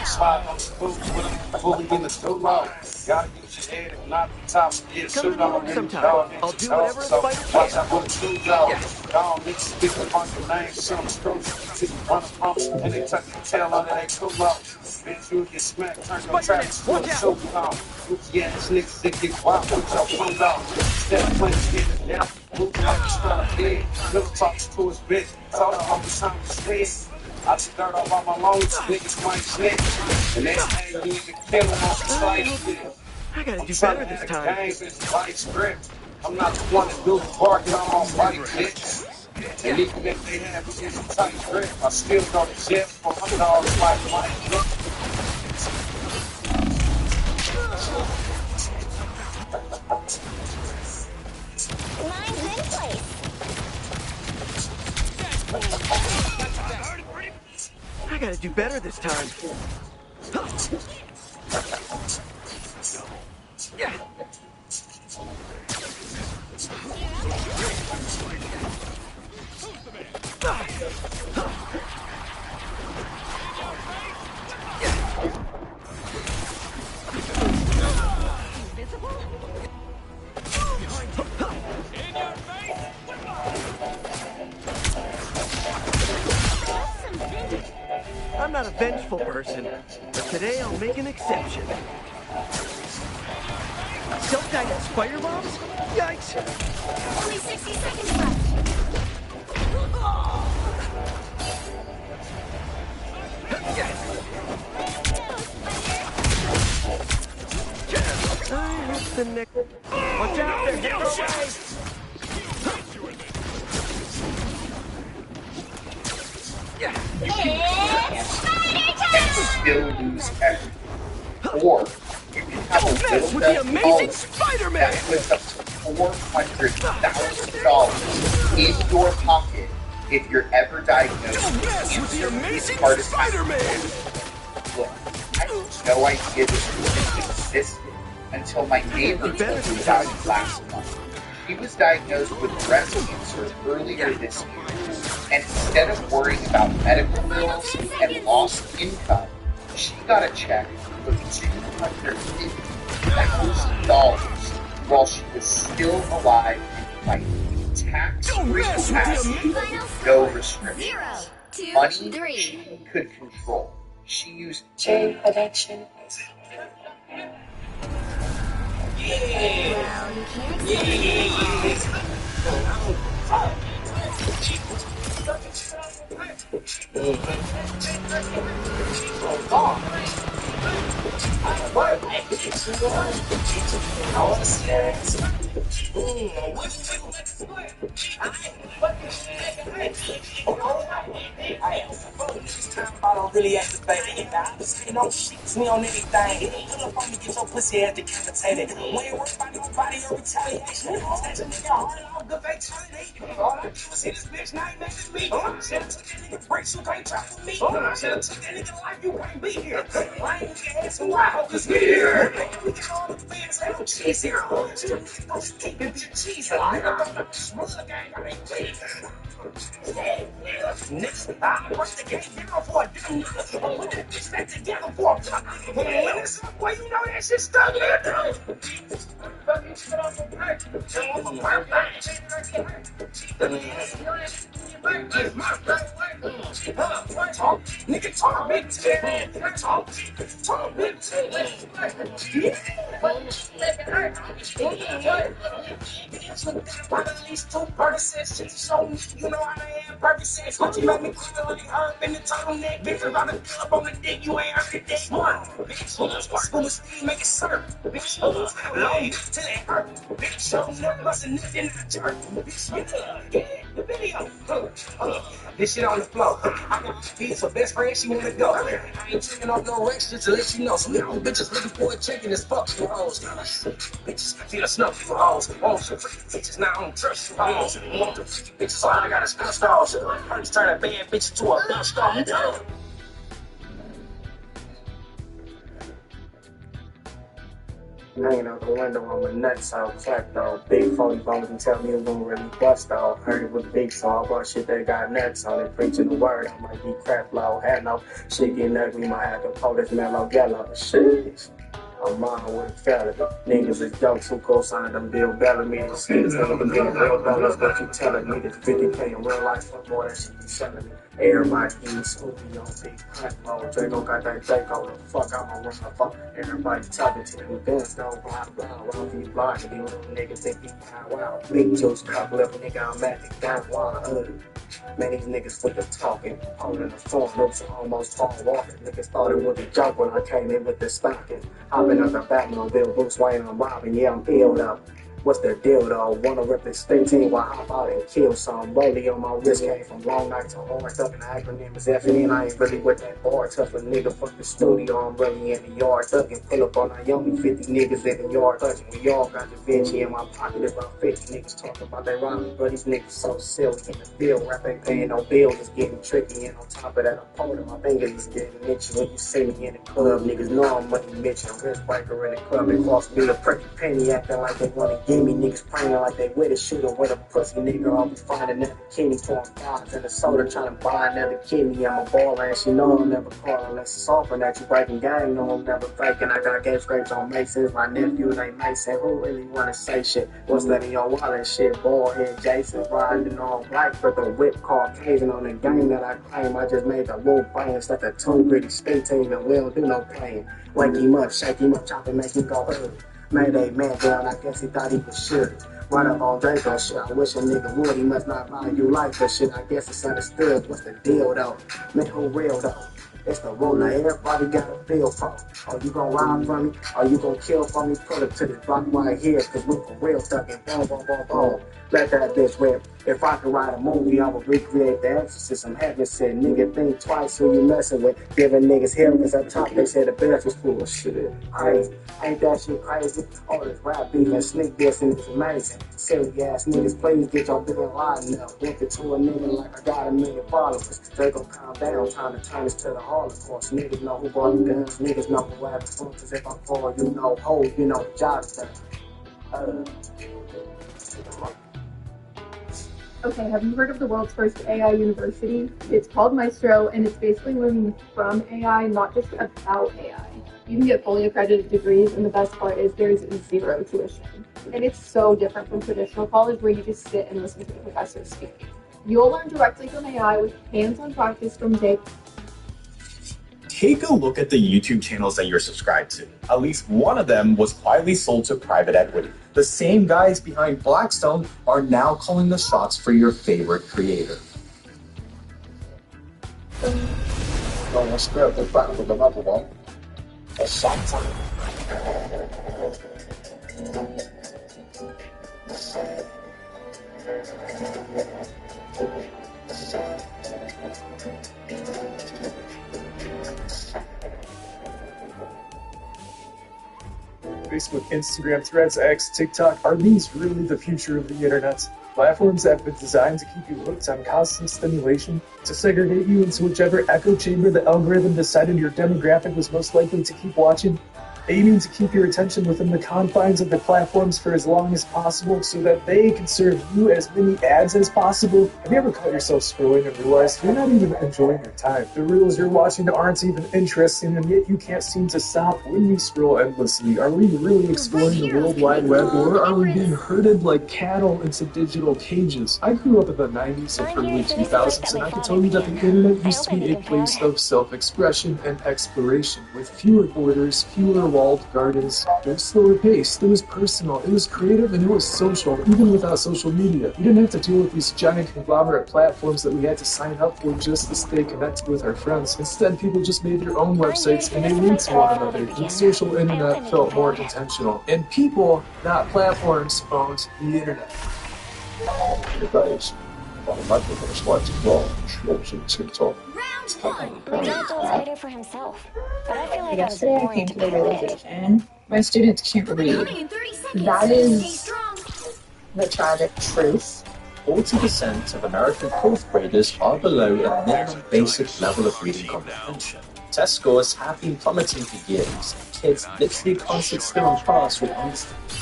Slide on the food with them, fully in the school mode. Gotta use your head, if not the top. Yeah, shoot on them sometime. I'll do whatever it's like. Watch out for the two dogs. Gone, niggas speak upon your name, some screws. See you run from and they tuck your tail under that cool mode. Bitch, you get smacked, turn your tracks to a super long. Yeah, this niggas that get wild with your food off. Step playing, get it down. Move like you're trying to big. Little talks to his bitch. Told her I'm trying to sleep. I just dirt off all my lungs, niggas might snitch. And then hey, you need to kill him off the side shit. I gotta do better this time. Games is light script. I'm not the one that do the barking on my body, bitch. And even if they have me in a tight grip, I still go to jail for my dogs like Mike. Mine's in place. I gotta do better this time. Yeah. I'm not a vengeful person, but today I'll make an exception. Self-guided spider bombs? Yikes! Only 60 seconds left. I hope the next... Watch out, they're getting away! Still lose everything. Or you can have a little with the amazing Spider-Man! that lives up to $400,000 in your pocket if you're ever diagnosed Don't with mess with the cancer, amazing heart attack. Spider-Man! Look, I had no idea this condition existed until my neighbor told me about it last month. She was diagnosed with breast cancer earlier this year, and instead of worrying about medical bills and lost income, she got a check for $250,000 while she was still alive and fighting. Tax-free capacity, no restrictions. Money she could control. She used chain connection. I don't really activate it. I was sitting on sheets, me on anything. Pull up on me, get your pussy ass decapitated. We ain't worried about nobody or retaliation. Snatch a nigga hard off the fatality. All I do is hit this bitch, now he makes me. Should've took that nigga breaks, you can't trap with me. Should've took that nigga life, you can't be here. I ain't nigga asking why, I just be here. We get all the fans, ain't no cheese here. Should've no steak and cheese. I got the mother gang, I ain't please. Nigga, I break the game down for a damn nigga. Put that bitch back together for a fuck. When it's up, boy, you know that shit stuck in there. Fucking shit off the back. Nigga, talk big talk. Talk big at least 2 Percocets, shit show me, you know how I am, Percocets. But you make me quicker like herb in the turtleneck. Bitch, if I'm up on the dick, you ain't heard it that one. Bitch, school of steam, make it serve. Bitch, long till it hurt. Bitch, I'm never busting nothing I jerk. Bitch, yeah, the video. This shit on the floor. I got beats for best friend, she wanna go. I ain't checking off no racks just to let you know. Some young bitches looking for a check and it's fuck you hoes. Bitches, feel a snuff you hoes. Want some freaky bitches, now I don't trust you hoes. Want the freaky bitches, all I got is dust dolls. Hurts turn a bad bitch to a dust doll. Hanging out the window on my nuts all clapped off. Big 40 bones and tell me it won't really bust off. Heard it was big, so I bought shit that got nuts on it. Preaching the word, I might be crap low. Had no shit getting ugly, might have to pull this mellow yellow. Shit. I'm on with a fella. Niggas is jokes who co-signed them Bill Bellamy. These skins never been real dollars, but you telling me this 50K in real life for more than she be selling me. Everybody eating Scoopy on big hunt mode. Draco got that Draco, the fuck I'm gonna run up. Everybody talking to them guns, don't blind, round these blind. These little niggas think he wow. Big juice, cup lip, nigga, I'm at the gun, one. Man, these niggas with the talking, holding the phone, looks almost fall walking. Niggas thought it was a joke when I came in with the stocking. Hopping out the Batmobile, Bruce Wayne, I'm robbing, yeah, I'm ill up. What's the deal though? Wanna rip this 15 while I hop out and kill some. Rollie on my wrist came from long night to hard stuff, and the acronym is FN. I ain't really with that bar. Tough a nigga fuck the studio. I'm really in the yard thugging. Pull up on our only 50 niggas in the yard touching. We all got the Vinci in my pocket. About 50 niggas talking about they rhymes, but these niggas so silly in the field. Rap ain't paying no bills, it's getting tricky. And on top of that, I'm holding my fingers is getting itchy. When you see me in the club, niggas know I'm money Mitchell. Wrist breaker in the club, it cost me a pretty penny, acting like they wanna give me niggas praying like they with a shooter with a pussy nigga. I'll be finding another kidney, pouring vibes in the soda, trying to buy another kidney. I'm a baller and she know I'll never call unless it's offering that you breaking gang. No, I'm never faking. I got game scrapes on Masons. My nephew named Mason. Who really wanna say shit? What's that in your wallet? Shit, ball head Jason riding all black with the whip Caucasian on the game that I claim. I just made the little brain stuff the too pretty state team and we don't do no playing. Wake him up, shake him up, chop and make him go ugly. Mayday man down, I guess he thought he was shit. Run up on Draco shit, I wish a nigga would, he must not value life, but shit, I guess it's understood. What's the deal though? Man, who real though? It's the rule now. Everybody got a feel for it. Are you gonna ride for me? Are you gonna kill for me? Put it to this block right here, cause we for real thuggin'. Boom, boom, boom, boom. Let that bitch rip. If I could write a movie, I would recreate the Exorcist. I'm having said, nigga, think twice who you messing with. Giving niggas hell, cause up top they said the best was full of shit. Ain't that shit crazy? All this rap beef and sneak this and it's amazing. Silly ass niggas, please get your big line now. Whip it to a nigga like I got a million followers. They gon' calm down, time to turn this to the Holocaust. Niggas know who brought the guns, niggas know who have the phone. Cause if I fall, you know, hold, you know, the job's done. Okay, have you heard of the world's first AI university? It's called Maestro, and it's basically learning from AI, not just about AI. You can get fully accredited degrees, and the best part is there's zero tuition. And it's so different from traditional college where you just sit and listen to the professor speak. You'll learn directly from AI with hands-on practice from day. Take a look at the YouTube channels that you're subscribed to. At least one of them was quietly sold to private equity. The same guys behind Blackstone are now calling the shots for your favorite creator. Let's grab the back with another one. A shot time. Facebook, Instagram, Threads, X, TikTok, are these really the future of the internet? Platforms that have been designed to keep you hooked on constant stimulation, to segregate you into whichever echo chamber the algorithm decided your demographic was most likely to keep watching, aiming to keep your attention within the confines of the platforms for as long as possible so that they can serve you as many ads as possible. Have you ever caught yourself scrolling and realized you're not even enjoying your time? The reels you're watching aren't even interesting, and yet you can't seem to stop. When we scroll endlessly, are we really exploring the World Wide Web, or are we being herded like cattle into digital cages? I grew up in the 90s and early 2000s, and I can tell you that the internet used to be a place of self-expression and exploration, with fewer borders, fewer walled gardens. It was slower paced, it was personal, it was creative, and it was social, even without social media. We didn't have to deal with these giant conglomerate platforms that we had to sign up for just to stay connected with our friends. Instead, people just made their own websites and they linked to one another. The social internet felt more intentional. And people, not platforms, owned the internet. Guys, I'm not going to slide to wrong. Watching TikTok. Judge later for himself. But I feel like Yesterday I came to the realization my students can't read. That is the tragic truth. 40% of American 4th graders are below a minimum basic level of reading comprehension. Test scores have been plummeting for years. Kids literally can't sit still in class with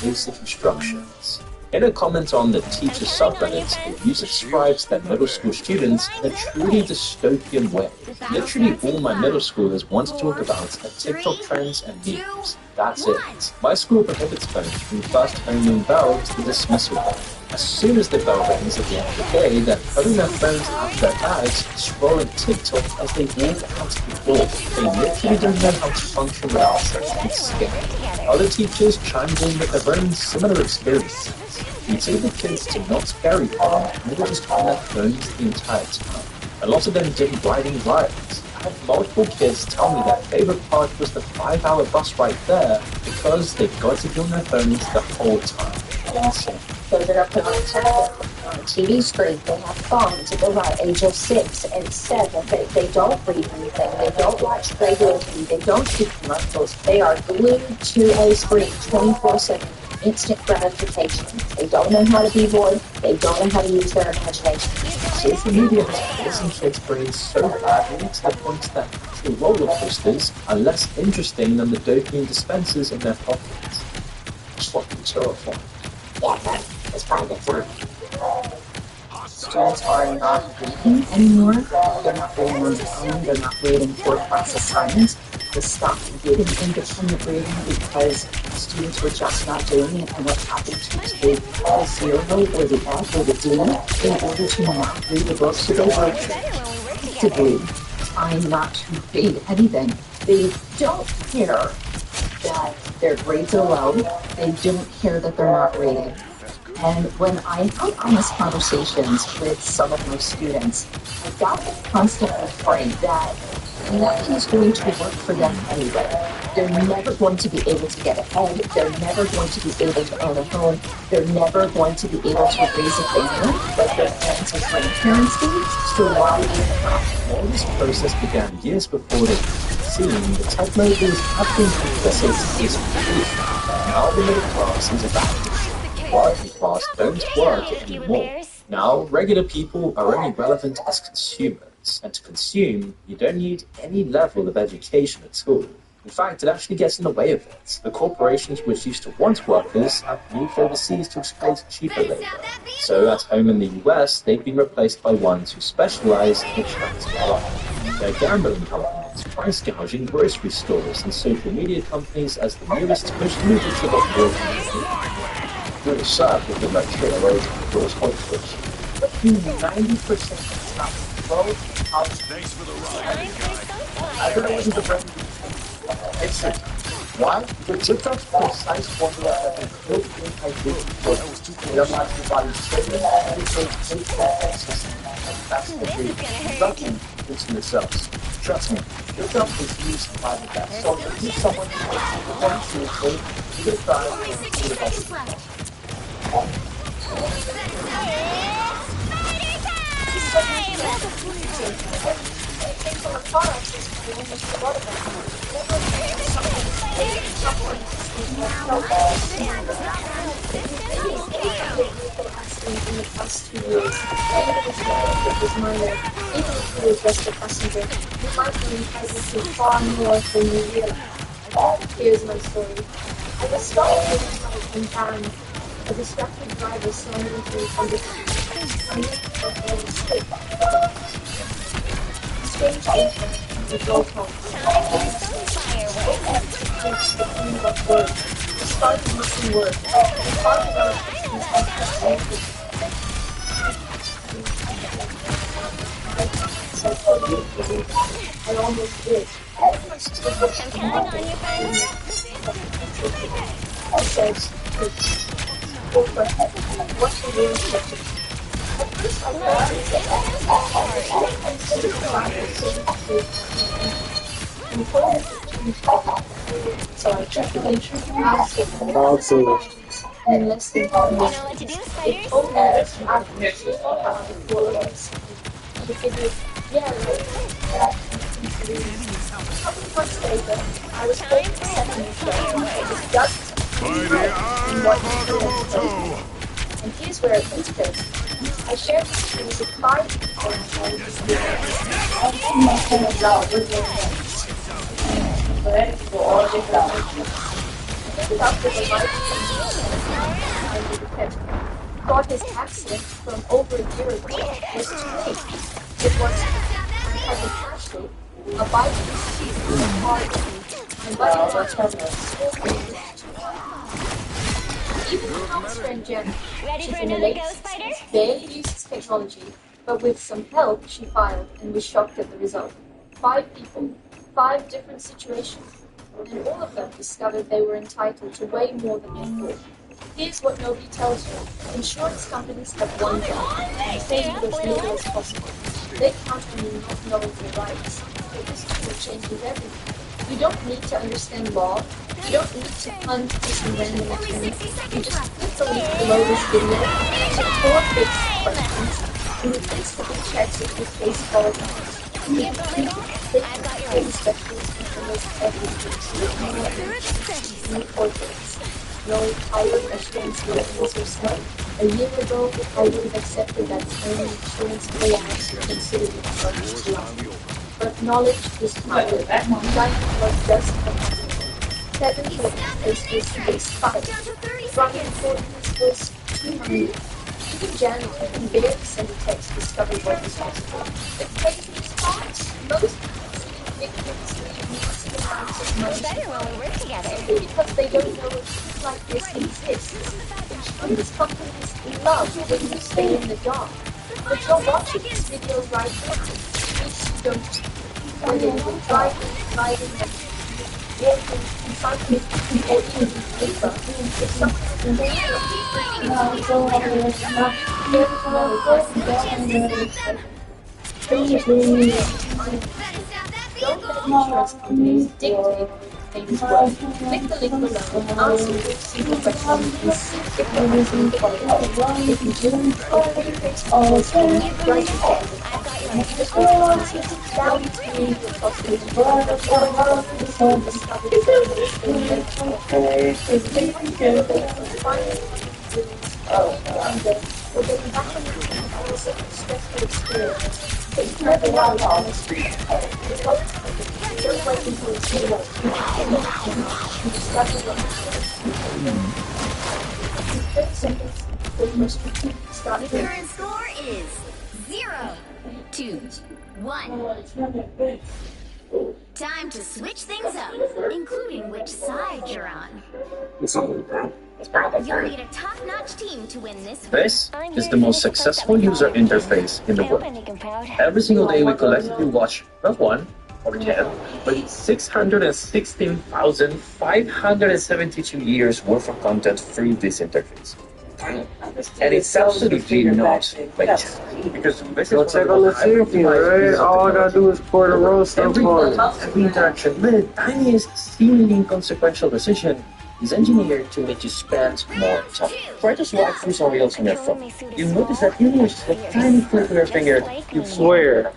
basic instructions. In a comment on the teacher subreddit, a user describes their middle school students in a truly dystopian way. Literally all my middle schoolers want to talk about are TikTok trends and memes. That's it. My school prohibits phones from the first unknown bell to the dismissal bell. As soon as the bell rings at the end of the day, they're putting their phones out of their bags, scrolling TikTok as they walk out of the door. They literally don't know how to function without social scared. Other teachers chimed in with their own similar experiences. We tell the kids to not carry them, and they were just on their phones the entire time. A lot of them didn't ride any rides. I had multiple kids tell me their favorite part was the 5-hour bus ride there because they got to be on their phones the whole time. Awesome. Those are put on a tablet, on a TV screen. They have phones at the right age of 6 and 7. They don't read anything. They don't watch regular TV. They don't see commercials. They are glued to a screen 24/7. Instant gratification. They don't know how to be bored. They don't know how to use their imagination. Social media has poisoned kids' brains so badly to the point that actual roller coasters are less interesting than the dopamine dispensers in their pockets. It's fucking terrifying. Yeah, that's probably different. Students are not reading anymore. They're not reading on their own. They're not reading for class assignments. They stopped getting independent reading because students were just not doing it, and what happened to take the 0 or the F or the D in order to not read the books, so they were actively trying not to read anything. They don't care that their grades are low. They don't care that they're not reading. And when I have honest conversations with some of my students, I got constantly afraid that nothing is going to work for them anyway. They're never going to be able to get ahead. They're never going to be able to own a home. They're never going to be able to raise a family like their parents or grandparents did. So why even While this process began years before they could seen, the technologies have been facilitated completely. Now the middle class is evaporating. Working class don't work anymore. Now regular people are only relevant as consumers, and to consume, you don't need any level of education at all. In fact, it actually gets in the way of it. The corporations which used to want workers have moved overseas to exploit cheaper labor. So at home in the US, they've been replaced by ones who specialize in extracting profit. They're gambling companies, price gouging grocery stores, and social media companies as the newest, most lucrative operations. You're sad with the lecture alone for his hopeless. But 90% of the world Thanks for the ride, guy. I thought it wasn't the brand. It's it. Why? The TikTok's precise formula that they built in identity for it unlocks your body's training and it takes access. That's the key. Nothing is in yourselves. Trust me, TikTok is used by the best. So if you need someone who takes the one seriously, you can try to help. In the past 2 years, even if it was minor, even if it was just a passenger, you might be entitled to far more than you realize. Here's my story. I was stuck in a van. A distracted driver slammed into me from the street. I knew that there was straight. Strange thing, we drove home. The clean up word. We started missing words. We talked about it. I almost did. I'm counting on you, friend. I said, what's the real picture? At first I thought so I checked the picture, asked it, and in less than 5 minutes, it told me that after she thought about the 4 of us. She figured, yeah, right. A couple months later, I was playing the second show. It was just and here's where it gets good. I shared this screen with 5 people and I was all my friends out with their friends. But we're all different. I picked it up with a light I knew the pet. Thought his accident from over a year ago was too late. It was because of crash loop, a bike was a car and even the counselor in Jen, she's in the late 60s, barely uses technology, but with some help she filed and was shocked at the result. 5 people, 5 different situations, and all of them discovered they were entitled to way more than they thought. Here's what nobody tells you. Insurance companies have one job, pay you as little as possible. They count on you not knowing your rights, but this tool changes everything. You don't need to understand law. You don't need to hunt for some random attorney. You just click the link below this video, answer 4 basic questions, and it instantly checks if your face qualifies. You can click the specialist information everything. New portraits. No, I would assurance was so smart. A year ago, I would have accepted that only insurance payouts were considered in charges to life. But knowledge is power. Life was just a matter. 7 kilometers was case 5. Running for this was 200. Even Janet, who can barely send a text, discovered what was possible. It takes these thoughts. Most victims leave massive amounts of money. Better when we work together. Simply because they don't know things like this exists. Insurance companies love when you stay in the dark. But you're watching this video right now. Please don't. Whether you're driving, walking, cycling, or even paper, if someone don't insurance companies dictate things work. Click the link below and answer your simple questions. If you're having trouble, if you do, or you fix problems, write your case. And if you just want answers, down to your customers, we'll get you back on the stressful experience. It's never run on the street. Just wait until it's too late. Current score is 0-2-1. Time to switch things up, including which side you're on. You'll need a top-notch team to win this. This is the most successful user interface in the world. Every single day we collectively watch not 1 or 10, but 616,572 years worth of content through this interface. And it's absolutely not like because this is check on the chicken, right? All I gotta do is pour the roast up on it. Every interaction, the tiniest, seemingly inconsequential decision is engineered to make you spend more time. Try to swipe through some reels on your phone. You'll notice that even with just a tiny flick of your finger, you swear.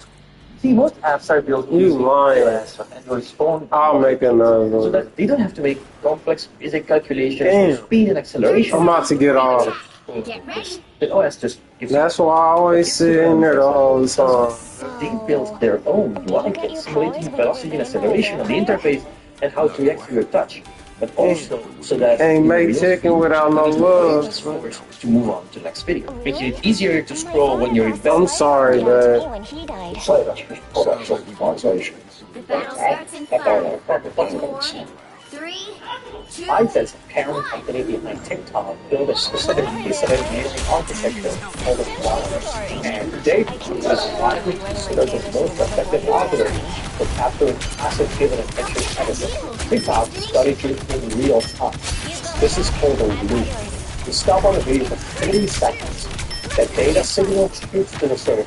See, most apps are built You lying. and your phone. I'll make another one. So that they don't have to make complex physics calculations for speed and acceleration. I'm about to get off. Get ready. The OS just gives That's why I always sit in there the whole time. They built their own logic simulating velocity and acceleration on the interface and how to react to your touch. But also so that ain't make chicken without no love. To move on to the next video, making it easier to scroll when you're in bed. I'm sorry, man. The battle starts in 5, 4, 3, 2. iPad's parent company behind TikTok built a specific piece of engineering architecture called the cloud. And today, it is widely considered the most effective algorithm for capturing massive human attention deficit. TikTok studies it in real time. This is called a loop. You stop on a video for 30 seconds. The data signal shoots to the server.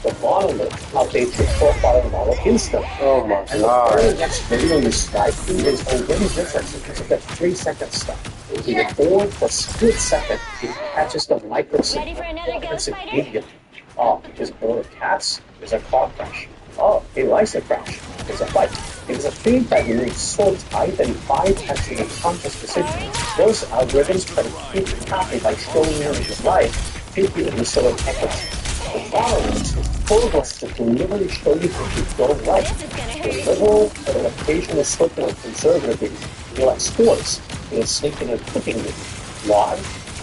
The monolith updates your profile model instantly. Oh my and god. the very next video you StrikeTeam is already different because of that 3-second stuff. You record for a split second, it catches the microsecond. It's immediate. Oh, there's a board of cats, there's a car crash. Oh, he likes a crash. There's a fight. It is a feedback loop so tight that it bypasses the conscious decision. Those algorithms try to keep you happy by showing you his life, people in sort of efforts. The following is progress to deliberately show you what you don't like. The liberal adaptation is slipping with conservative. You like sports. You're sneaking and cooking with. Why?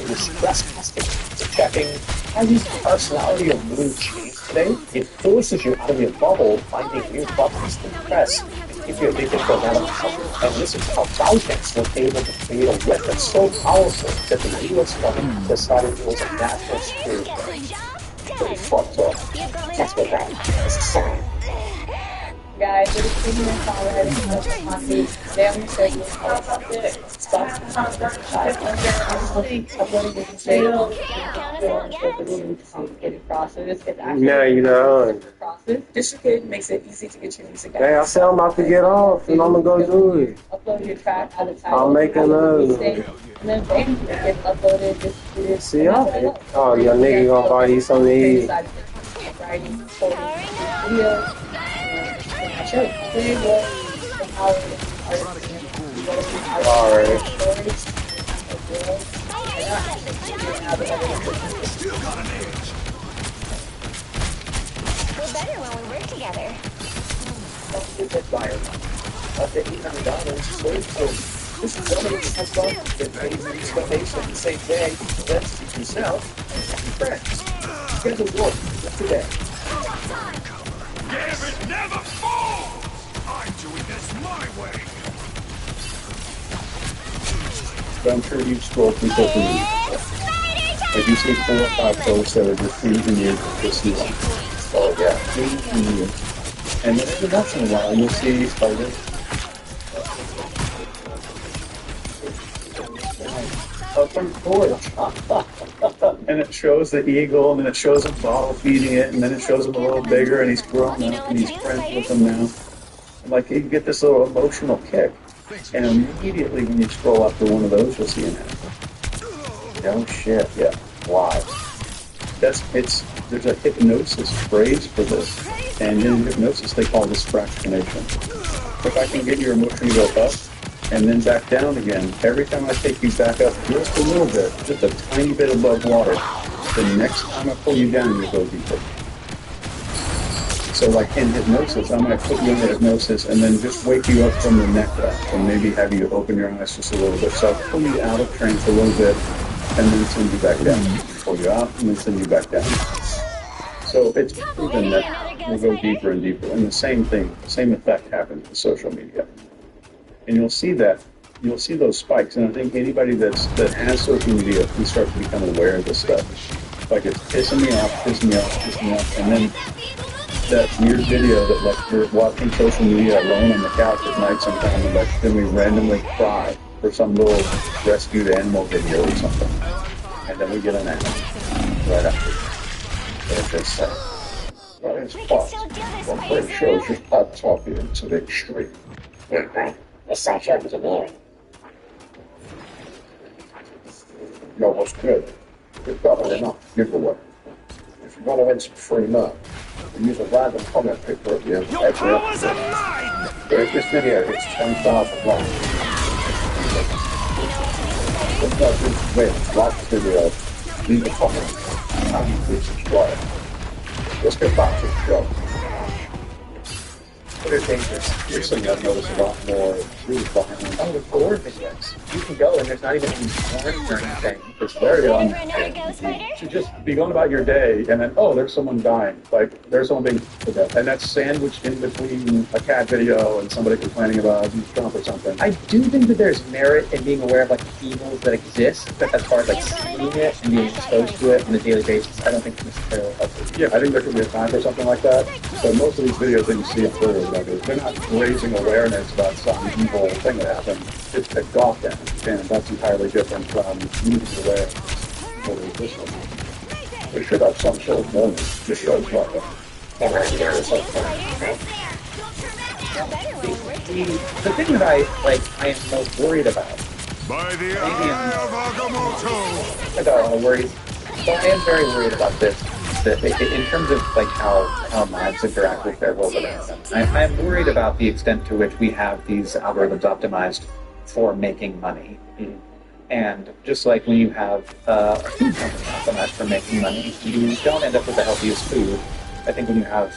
It is stress testing. It's checking. Has your personality or mood changed today? It forces you out of your bubble, finding new buttons to press and keep you addicted for another hour. And this is how Caltex was able to create a weapon so powerful that the US government decided it was a national security threat. Pretty fucked up. That's what that is. Guys, we're just sitting in the car already. They only said you stop. Complicated process. It's actually Now you know. process. DistroKid makes it easy to get your music out. Hey, I said I'm about to get off and I'm gonna go do it. Upload your track at a time. I'll make another. And then bam, it gets uploaded, distributed. See y'all? Oh, your nigga gonna buy you something to eat. Writing, coding, videos. Alright. We're better when we work together. Up to $800 slave code. This is one of the has gone to get paid for these donations the same day. Let's see yourself and your friends. Schedule work today. David never falls! I'm doing this my way! I'm sure you've scrolled through social media. If you see 4 or 5 posts that are just freezing you this season. Oh yeah, freezing you. And then every once in a while you'll see spiders. And it shows the eagle, and then it shows him bottle feeding it, and then it shows him a little bigger, and he's grown up, and he's friends with him now. Like you get this little emotional kick, and immediately when you scroll up to one of those, you'll see an ad. Oh shit! Yeah, why? There's a hypnosis phrase for this, and in hypnosis they call this fractionation. If I can get your emotion to go up and then back down again, every time I take you back up just a little bit, just a tiny bit above water, the next time I pull you down, you go deeper. So like in hypnosis, I'm going to put you in hypnosis and then just wake you up from the neck up and maybe have you open your eyes just a little bit. So I'll pull you out of trance a little bit and then send you back down. Pull you out and then send you back down. So it's proven that we'll go deeper and deeper. And the same thing, the same effect happens with social media. And you'll see those spikes. And I think anybody that has social media can start to become aware of this stuff. Like it's pissing me off. And then that weird video that like we're watching social media alone on the couch at night sometime and like then we randomly cry for some little rescued animal video or something. And then we get an ad right after. And it just says, well, it's pop. Well, great shows just pop talking to the extreme. Yeah, right. It's social engineering. No, what's good? It's probably enough giveaway. If you want to win some free love, use a random comment picture at the end. Your powers are mine! If this video hits 10,000 likes, let's not just win. Like the video, leave a comment, and please subscribe. Let's get back to the show. Twitter dangerous. Recently I've noticed a lot more really behind the gore videos. You can go and there's not even any porn or anything. It's very to just be going about your day and then, oh, there's someone dying. Like, there's someone being put to death. And that's sandwiched in between a cat video and somebody complaining about Trump or something. I do think that there's merit in being aware of like the evils that exist, but as far as like seeing it and being exposed to it on a daily basis, I don't think it's necessarily helpful. Yeah, I think there could be a time for something like that. So most of these videos that you see on Twitter, they're not raising awareness about some evil thing that happened. It's picked off them, and that's entirely different from needing awareness for the existence. They should have some sort of moment just shows like that. The thing that I am most worried about. By the eye of Agamotto! I got a lot of worries, but I am very worried about this. That in terms of like how labs interact with their world around them, I'm worried about the extent to which we have these algorithms optimized for making money. And just like when you have a food company optimized for making money, you don't end up with the healthiest food. I think when you have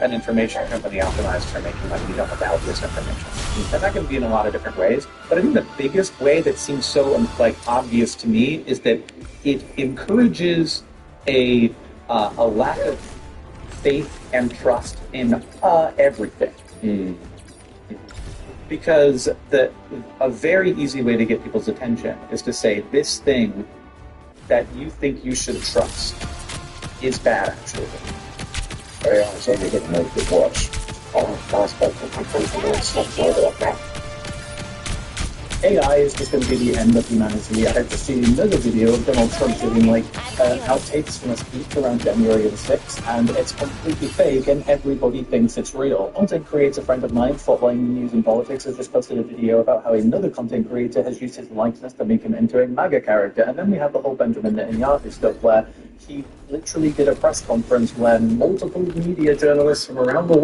an information company optimized for making money, you don't have the healthiest information. And that can be in a lot of different ways. But I think the biggest way that seems so like obvious to me is that it encourages a lack of faith and trust in everything. Because a very easy way to get people's attention is to say this thing that you think you should trust is bad, actually. AI is only going to make it worse. AI is just going to be the end of humanity. I had just seen another video of Donald Trump doing like outtakes from a speech around January the 6th, and it's completely fake, and everybody thinks it's real. Content creator, a friend of mine, following news and politics, has just posted a video about how another content creator has used his likeness to make him into a MAGA character, and then we have the whole Benjamin Netanyahu stuff where he literally did a press conference where multiple media journalists from around the world